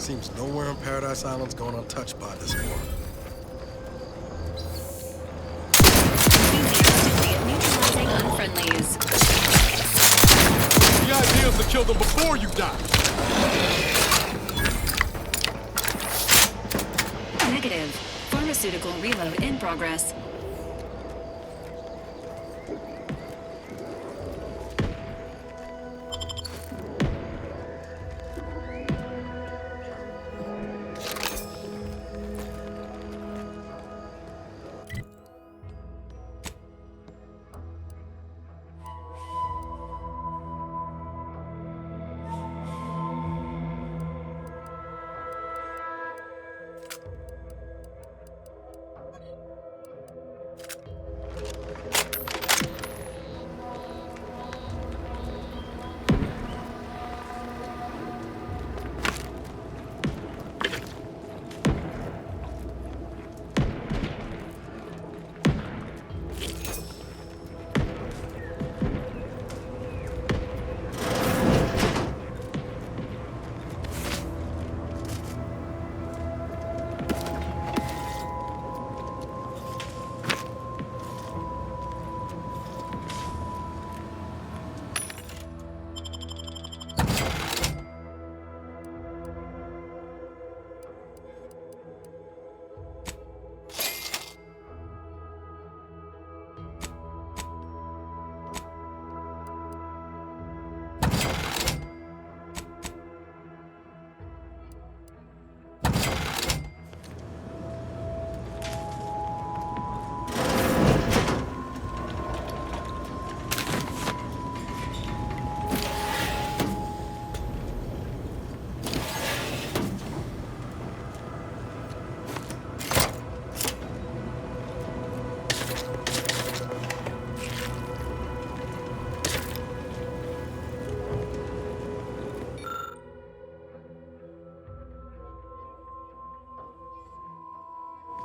Seems nowhere on Paradise Island's going untouched by this war. Neutralizing unfriendlies. The idea is to kill them before you die. Negative. Pharmaceutical reload in progress.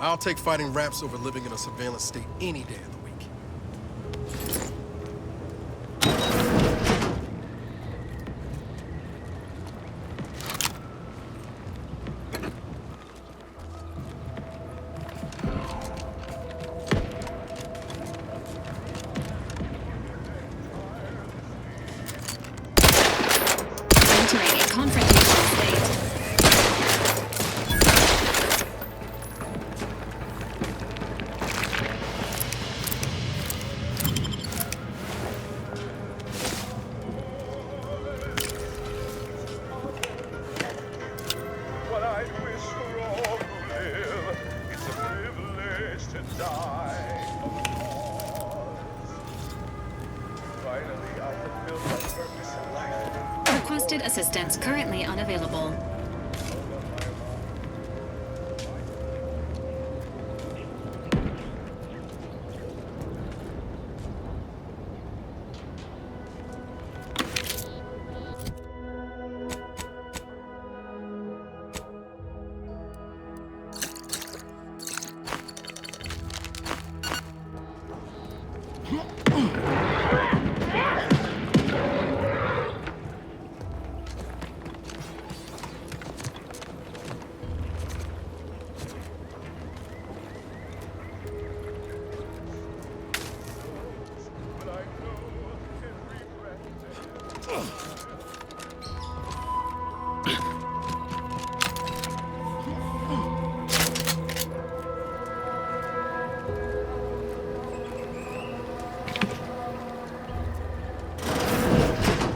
I'll take fighting raps over living in a surveillance state any day of the week. Entering a confrontation state. What I wish for all who live, it's a privilege to die for the cause. Finally, I fulfilled my purpose in life. Requested assistance currently unavailable.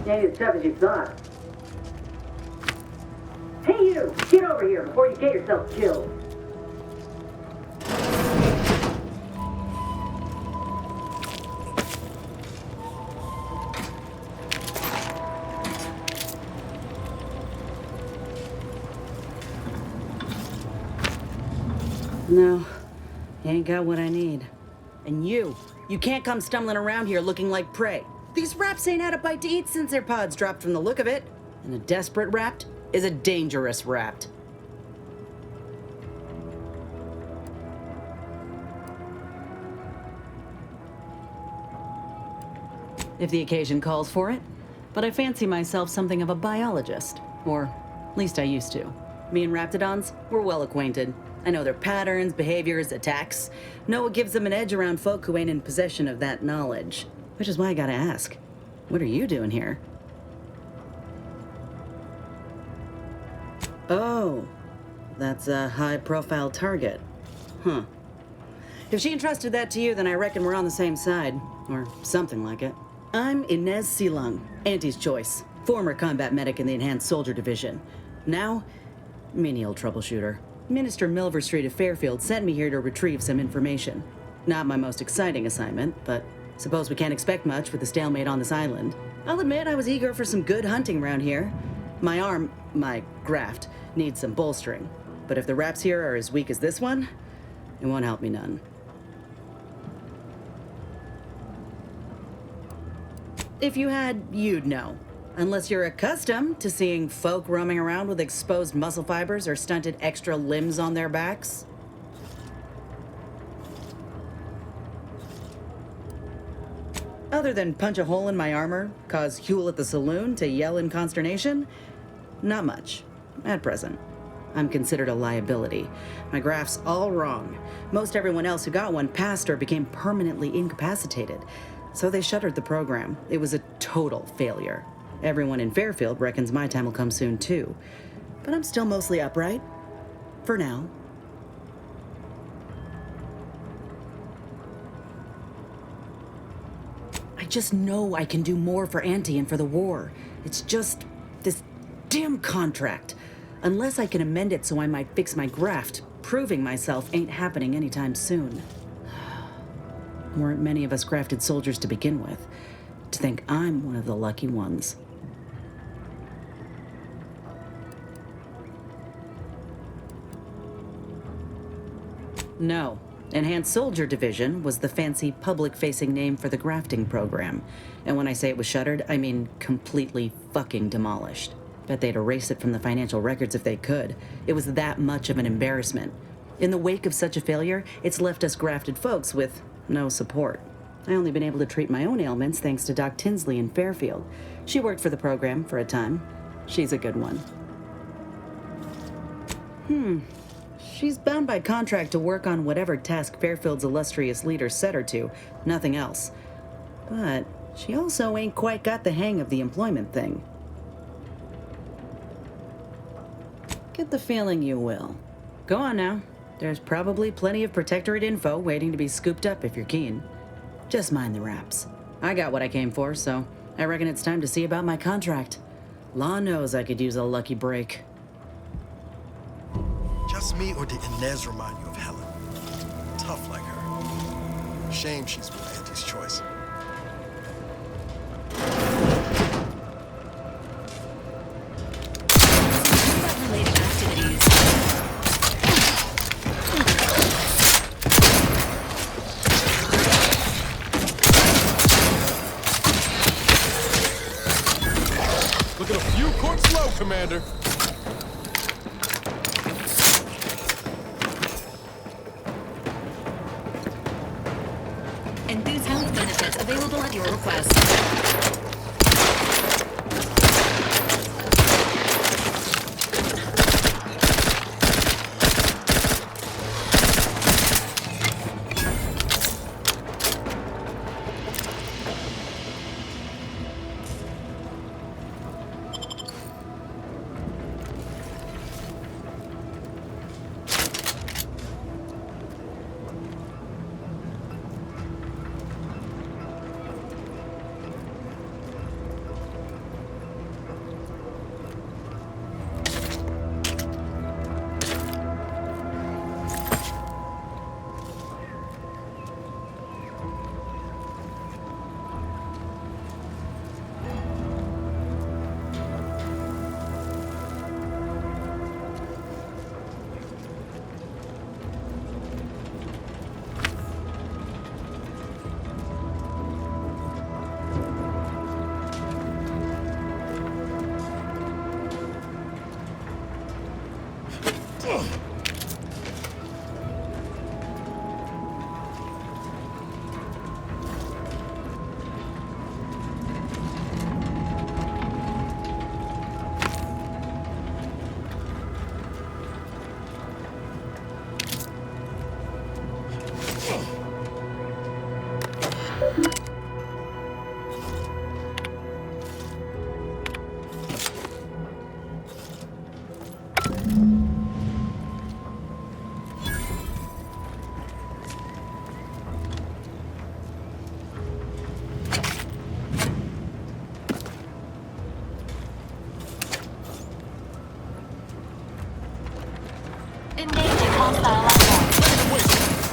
Ain't as tough as you thought. Hey you! Get over here before you get yourself killed. No, you ain't got what I need. And you can't come stumbling around here looking like prey. These raps ain't had a bite to eat since their pods dropped from the look of it. And a desperate rapt is a dangerous rapt. If the occasion calls for it. But I fancy myself something of a biologist. Or at least I used to. Me and raptidons, we're well acquainted. I know their patterns, behaviors, attacks. Know what gives them an edge around folk who ain't in possession of that knowledge. Which is why I gotta ask, what are you doing here? Oh, that's a high-profile target. Huh. If she entrusted that to you, then I reckon we're on the same side. Or something like it. I'm Inez Silung, Auntie's choice. Former combat medic in the Enhanced Soldier Division. Now, menial troubleshooter. Minister Milver Street of Fairfield sent me here to retrieve some information. Not my most exciting assignment, but suppose we can't expect much with the stalemate on this island. I'll admit I was eager for some good hunting around here. My graft, needs some bolstering. But if the raps here are as weak as this one, it won't help me none. If you had, you'd know. Unless you're accustomed to seeing folk roaming around with exposed muscle fibers or stunted extra limbs on their backs. Other than punch a hole in my armor, cause Huel at the saloon to yell in consternation, not much, at present. I'm considered a liability. My graph's all wrong. Most everyone else who got one passed or became permanently incapacitated. So they shuttered the program. It was a total failure. Everyone in Fairfield reckons my time will come soon too. But I'm still mostly upright. For now. I just know I can do more for Auntie and for the war. It's just this damn contract. Unless I can amend it so I might fix my graft, proving myself ain't happening anytime soon. Weren't many of us grafted soldiers to begin with. To think I'm one of the lucky ones. No. Enhanced Soldier Division was the fancy public-facing name for the grafting program. And when I say it was shuttered, I mean completely fucking demolished. Bet they'd erase it from the financial records if they could. It was that much of an embarrassment. In the wake of such a failure, it's left us grafted folks with no support. I only been able to treat my own ailments thanks to Doc Tinsley in Fairfield. She worked for the program for a time. She's a good one. She's bound by contract to work on whatever task Fairfield's illustrious leader set her to, nothing else. But she also ain't quite got the hang of the employment thing. Get the feeling you will. Go on now. There's probably plenty of Protectorate info waiting to be scooped up if you're keen. Just mind the wraps. I got what I came for, so I reckon it's time to see about my contract. Law knows I could use a lucky break. Just me, or did Inez remind you of Helen? Tough like her. Shame she's with Auntie's choice. Related activities. Looking a few courts low, Commander. Enthuse health benefits available at your request.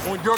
On your...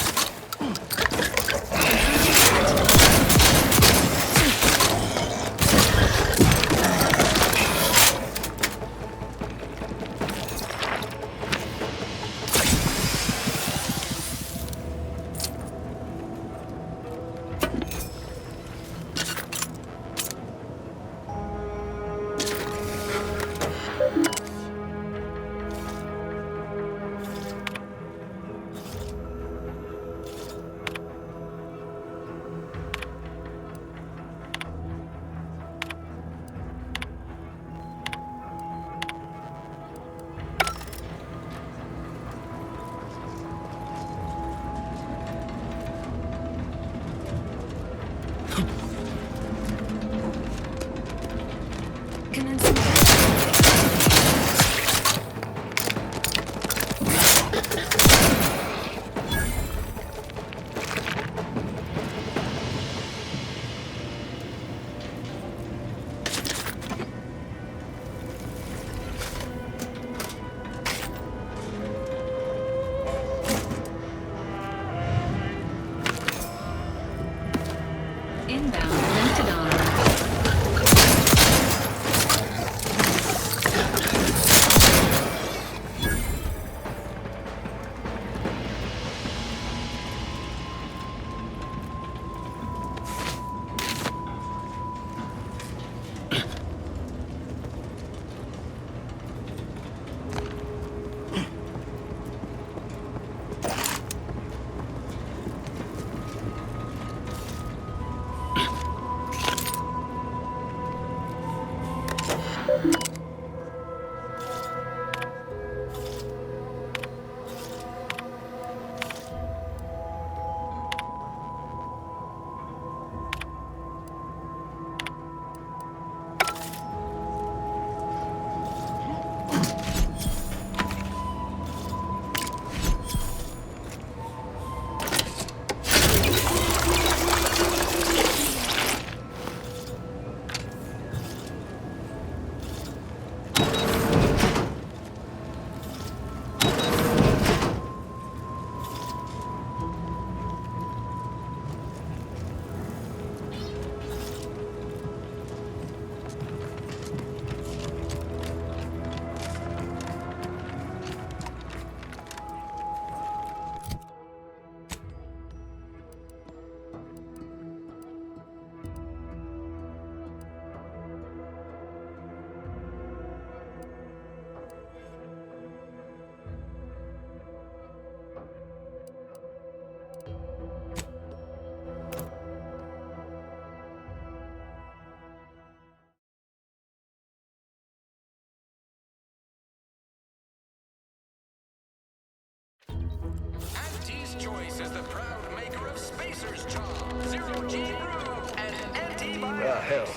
Auntie's Choice is the proud maker of Spacer's Charm, Zero G Brew, and antibiotics. Ah, hell.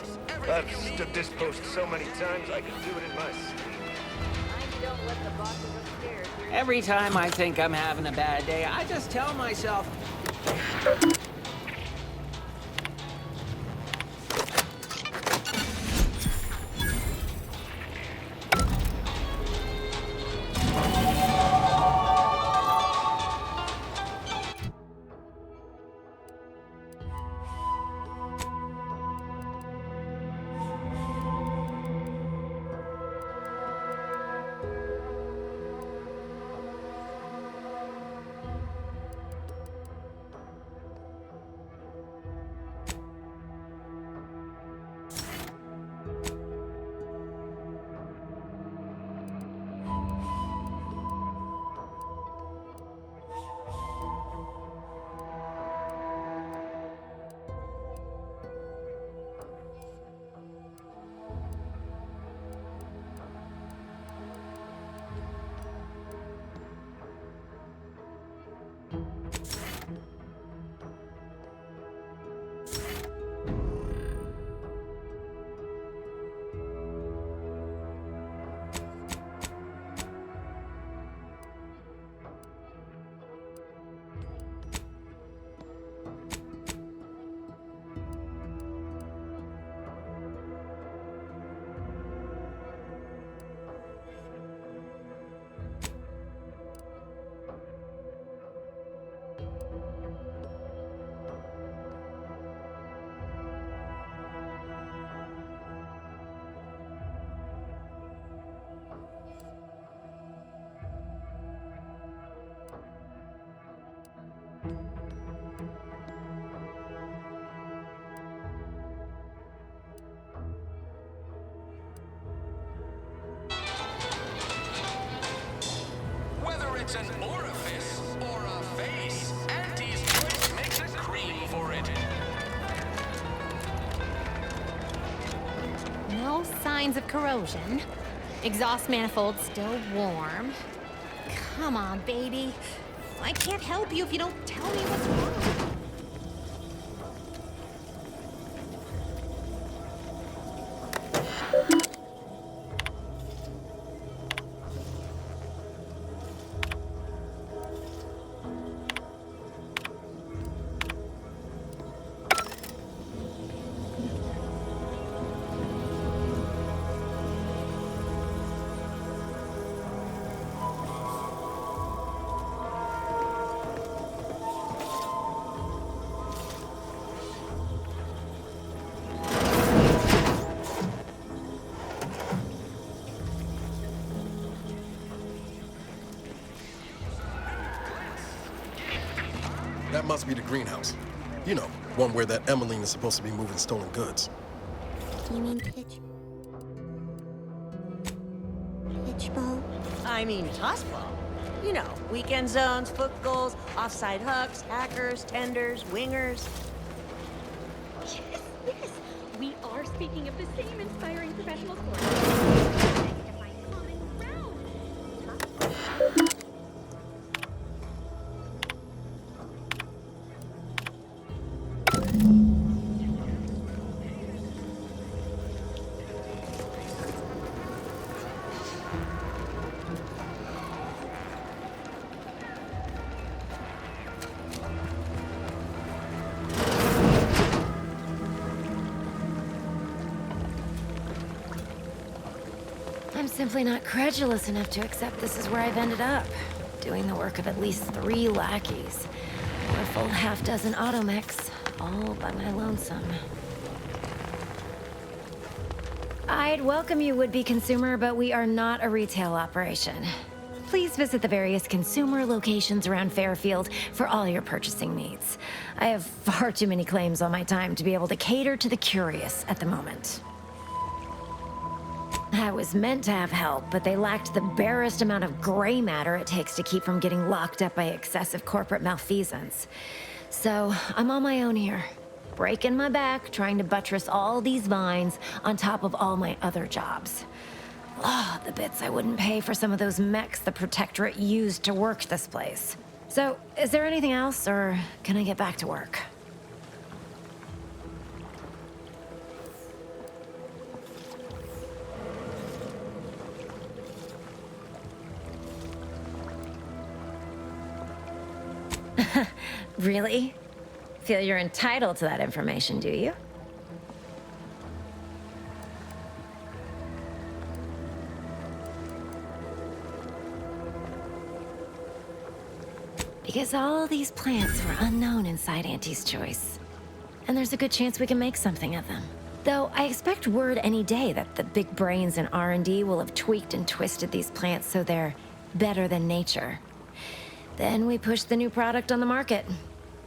I've stood this post so many times I could do it in my sleep. Every time I think I'm having a bad day, I just tell myself, whether it's an orifice or a face, Auntie's Choice makes a cream for it. No signs of corrosion. Exhaust manifold still warm. Come on, baby. I can't help you if you don't tell me what's wrong. That must be the greenhouse. You know, one where that Emmeline is supposed to be moving stolen goods. You mean pitch ball? I mean toss ball. You know, weekend zones, foot goals, offside hooks, hackers, tenders, wingers. Yes, yes. We are speaking of the same inspiring professional sport. I'm simply not credulous enough to accept this is where I've ended up. Doing the work of at least 3 lackeys. Or a full half-dozen automechs, all by my lonesome. I'd welcome you, would-be consumer, but we are not a retail operation. Please visit the various consumer locations around Fairfield for all your purchasing needs. I have far too many claims on my time to be able to cater to the curious at the moment. I was meant to have help, but they lacked the barest amount of gray matter it takes to keep from getting locked up by excessive corporate malfeasance. So, I'm on my own here, breaking my back, trying to buttress all these vines on top of all my other jobs. Oh, the bits I wouldn't pay for some of those mechs the Protectorate used to work this place. So, is there anything else, or can I get back to work? Really? Feel you're entitled to that information, do you? Because all these plants were unknown inside Auntie's Choice. And there's a good chance we can make something of them. Though I expect word any day that the big brains in R&D will have tweaked and twisted these plants so they're better than nature. Then we push the new product on the market.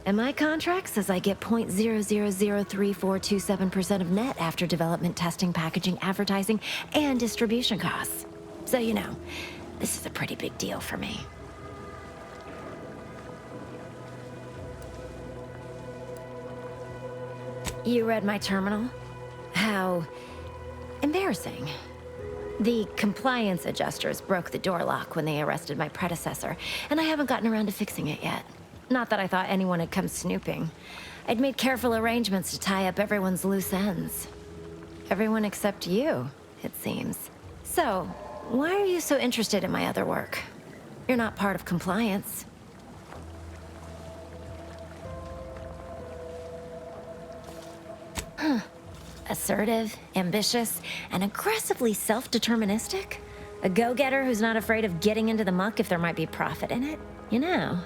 And my contract says I get 0.00034227% of net after development, testing, packaging, advertising, and distribution costs. So you know, this is a pretty big deal for me. You read my terminal? How embarrassing. The compliance adjusters broke the door lock when they arrested my predecessor, and I haven't gotten around to fixing it yet. Not that I thought anyone had come snooping. I'd made careful arrangements to tie up everyone's loose ends. Everyone except you, it seems. So, why are you so interested in my other work? You're not part of compliance. Assertive, ambitious, and aggressively self-deterministic? A go-getter who's not afraid of getting into the muck if there might be profit in it? You know,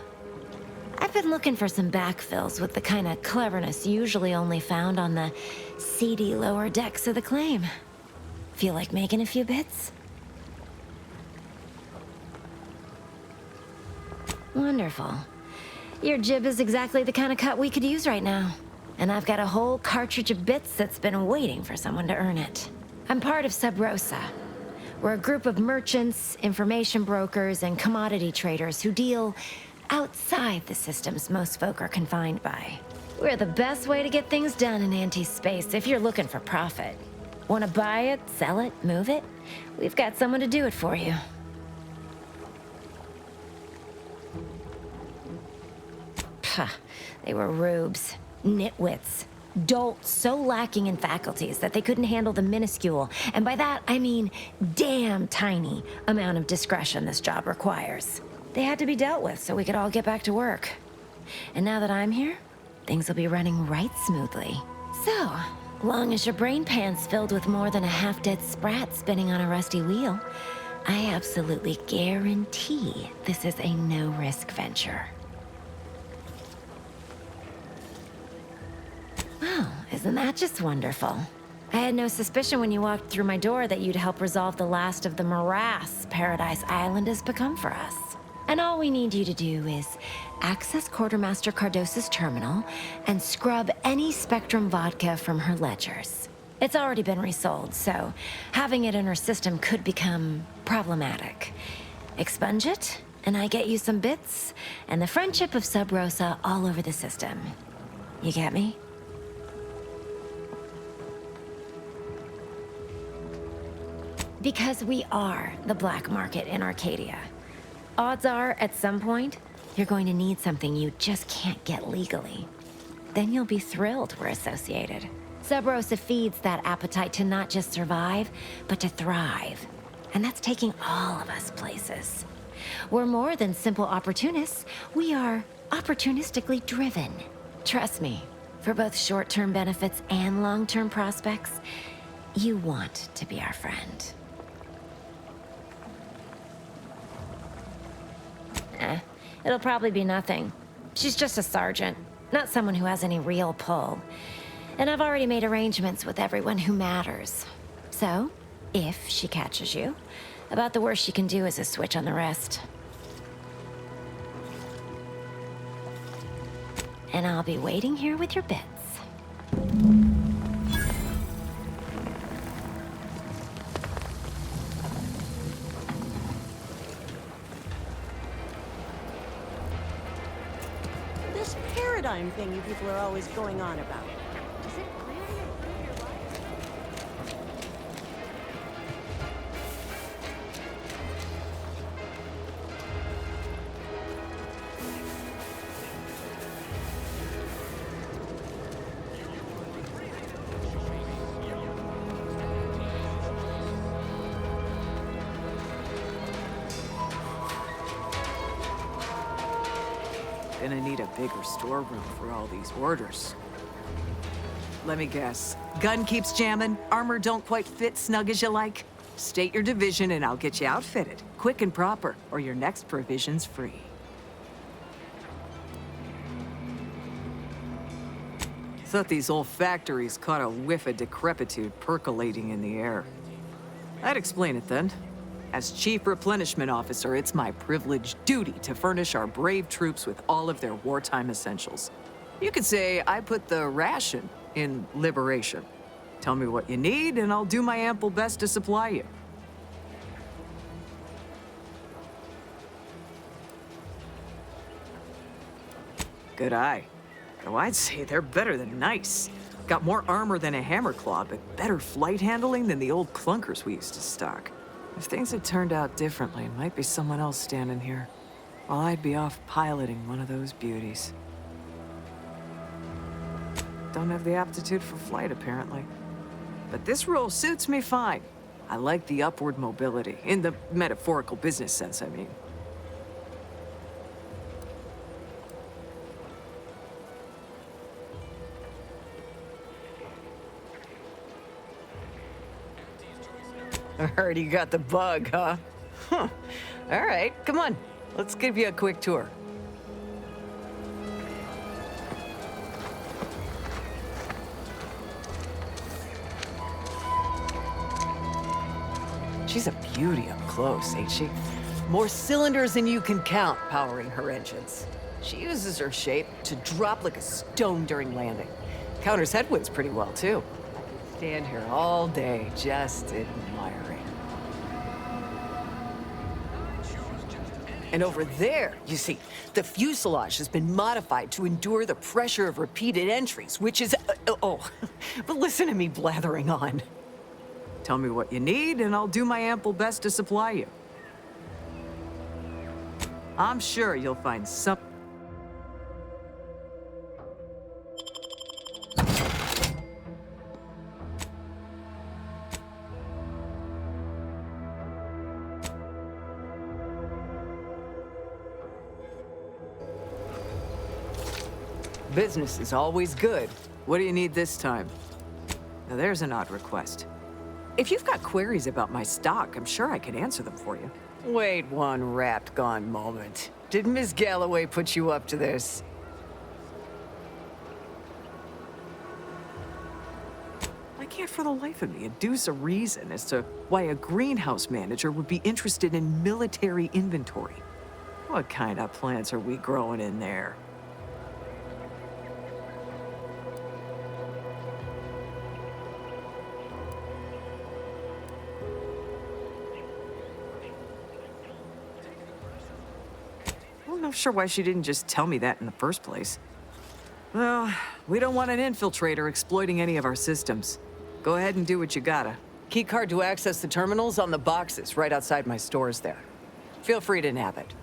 I've been looking for some backfills with the kind of cleverness usually only found on the seedy lower decks of the claim. Feel like making a few bits? Wonderful. Your jib is exactly the kind of cut we could use right now. And I've got a whole cartridge of bits that's been waiting for someone to earn it. I'm part of Sub Rosa. We're a group of merchants, information brokers, and commodity traders who deal outside the systems most folk are confined by. We're the best way to get things done in anti-space if you're looking for profit. Want to buy it, sell it, move it? We've got someone to do it for you. Puh, they were rubes. Nitwits. Dolts so lacking in faculties that they couldn't handle the minuscule, and by that I mean damn tiny, amount of discretion this job requires. They had to be dealt with so we could all get back to work. And now that I'm here, things will be running right smoothly. So, long as your brain pan's filled with more than a half-dead sprat spinning on a rusty wheel, I absolutely guarantee this is a no-risk venture. Well, isn't that just wonderful? I had no suspicion when you walked through my door that you'd help resolve the last of the morass Paradise Island has become for us. And all we need you to do is access Quartermaster Cardosa's terminal and scrub any Spectrum vodka from her ledgers. It's already been resold, so having it in her system could become problematic. Expunge it, and I get you some bits, and the friendship of Sub Rosa all over the system. You get me? Because we are the black market in Arcadia. Odds are, at some point, you're going to need something you just can't get legally. Then you'll be thrilled we're associated. Sub Rosa feeds that appetite to not just survive, but to thrive. And that's taking all of us places. We're more than simple opportunists. We are opportunistically driven. Trust me, for both short-term benefits and long-term prospects, you want to be our friend. It'll probably be nothing. She's just a sergeant, not someone who has any real pull. And I've already made arrangements with everyone who matters. So, if she catches you, about the worst she can do is a switch on the rest. And I'll be waiting here with your bits. This paradigm thing you people are always going on about. Does it really improve your life? Gonna need a bigger storeroom for all these orders. Let me guess. Gun keeps jamming, armor don't quite fit snug as you like? State your division and I'll get you outfitted, quick and proper, or your next provision's free. Thought these old factories caught a whiff of decrepitude percolating in the air. I'd explain it then. As Chief Replenishment Officer, it's my privileged duty to furnish our brave troops with all of their wartime essentials. You could say I put the ration in liberation. Tell me what you need, and I'll do my ample best to supply you. Good eye. Though I'd say they're better than nice. Got more armor than a hammerclaw, but better flight handling than the old clunkers we used to stock. If things had turned out differently, it might be someone else standing here, while I'd be off piloting one of those beauties. Don't have the aptitude for flight, apparently. But this role suits me fine. I like the upward mobility, in the metaphorical business sense, I mean. Already got the bug, huh? Huh. All right, come on. Let's give you a quick tour. She's a beauty up close, ain't she? More cylinders than you can count powering her engines. She uses her shape to drop like a stone during landing. Counters headwinds pretty well, too. I could stand here all day just admiring. And over there, you see, the fuselage has been modified to endure the pressure of repeated entries, which is... but listen to me blathering on. Tell me what you need, and I'll do my ample best to supply you. I'm sure you'll find some... Business is always good. What do you need this time? Now there's an odd request. If you've got queries about my stock, I'm sure I can answer them for you. Wait one rapt gone moment. Did Miss Galloway put you up to this? I can't for the life of me adduce a reason as to why a greenhouse manager would be interested in military inventory. What kind of plants are we growing in there? I'm not sure why she didn't just tell me that in the first place. Well, we don't want an infiltrator exploiting any of our systems. Go ahead and do what you gotta. Key card to access the terminals on the boxes right outside my stores there. Feel free to nab it.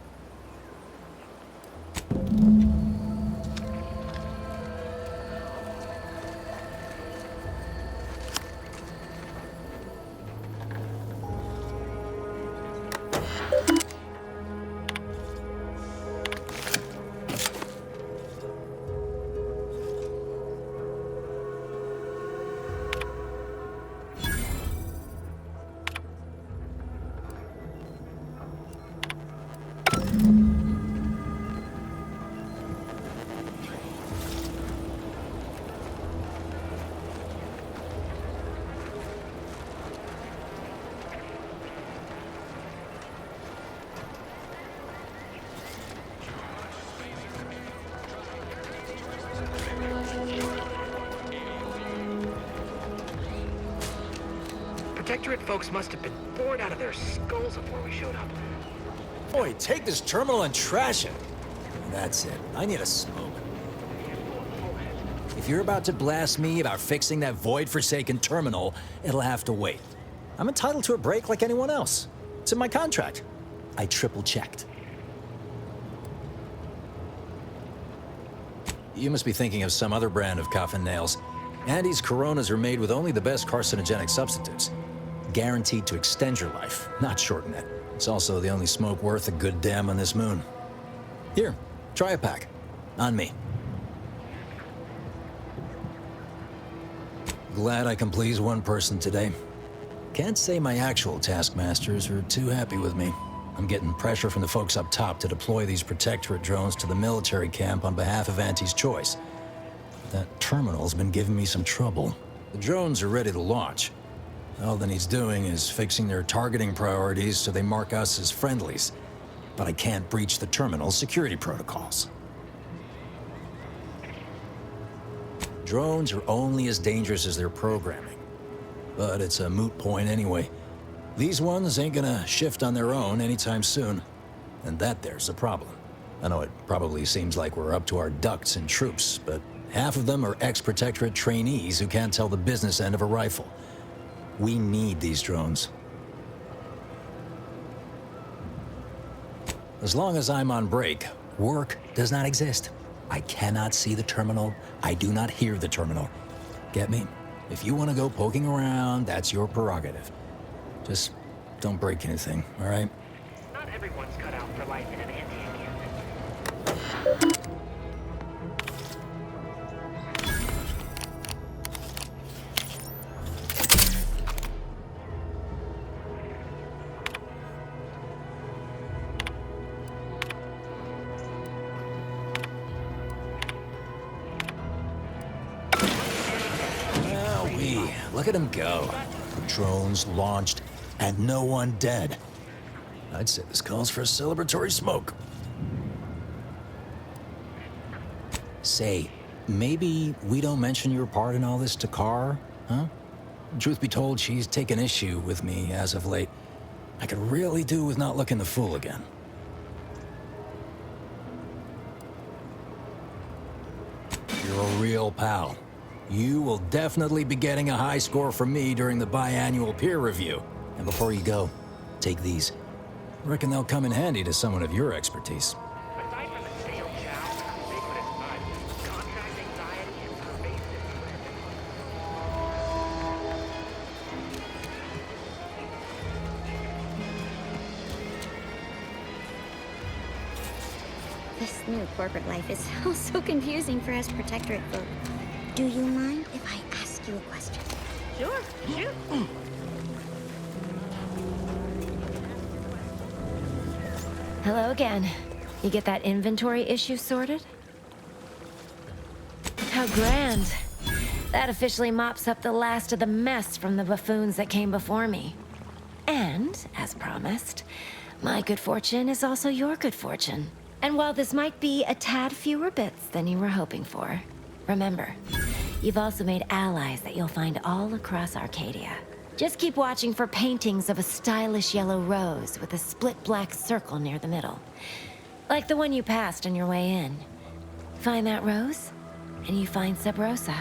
Protectorate folks must have been bored out of their skulls before we showed up. Boy, take this terminal and trash it. That's it. I need a smoke. If you're about to blast me about fixing that void-forsaken terminal, it'll have to wait. I'm entitled to a break like anyone else. It's in my contract. I triple-checked. You must be thinking of some other brand of coffin nails. Andy's Coronas are made with only the best carcinogenic substitutes. Guaranteed to extend your life, not shorten it. It's also the only smoke worth a good damn on this moon. Here, try a pack. On me. Glad I can please one person today. Can't say my actual taskmasters are too happy with me. I'm getting pressure from the folks up top to deploy these Protectorate drones to the military camp on behalf of Auntie's choice. That terminal's been giving me some trouble. The drones are ready to launch. All that needs doing is fixing their targeting priorities so they mark us as friendlies. But I can't breach the terminal's security protocols. Drones are only as dangerous as their programming. But it's a moot point anyway. These ones ain't gonna shift on their own anytime soon. And that there's a problem. I know it probably seems like we're up to our ducks in troops, but half of them are ex-Protectorate trainees who can't tell the business end of a rifle. We need these drones. As long as I'm on break, work does not exist. I cannot see the terminal. I do not hear the terminal. Get me? If you want to go poking around, that's your prerogative. Just don't break anything, all right? Not everyone's cut out for life in an anti-encampment. Look at him go. The drones launched, and no one dead. I'd say this calls for a celebratory smoke. Say, maybe we don't mention your part in all this to Carr, huh? Truth be told, she's taken issue with me as of late. I could really do with not looking the fool again. You're a real pal. You will definitely be getting a high score from me during the biannual peer review. And before you go, take these. Reckon they'll come in handy to someone of your expertise. Aside from the stale chow and ubiquitous mud, contract anxiety is pervasive. This new corporate life is so confusing for us Protectorate folk. Do you mind if I ask you a question? Sure, shoot. Hello again. You get that inventory issue sorted? How grand. That officially mops up the last of the mess from the buffoons that came before me. And, as promised, my good fortune is also your good fortune. And while this might be a tad fewer bits than you were hoping for, remember, you've also made allies that you'll find all across Arcadia. Just keep watching for paintings of a stylish yellow rose with a split black circle near the middle. Like the one you passed on your way in. Find that rose, and you find Sub Rosa.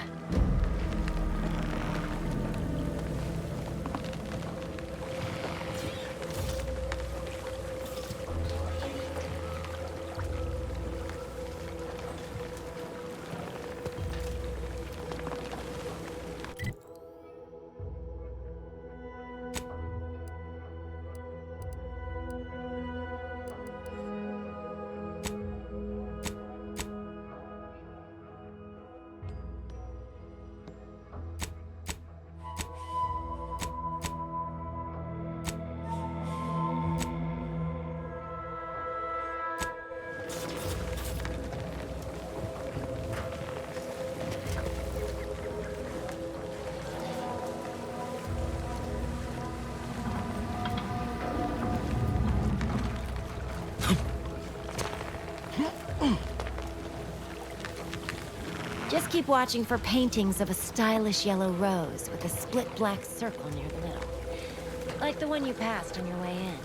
Just keep watching for paintings of a stylish yellow rose with a split black circle near the middle. Like the one you passed on your way in.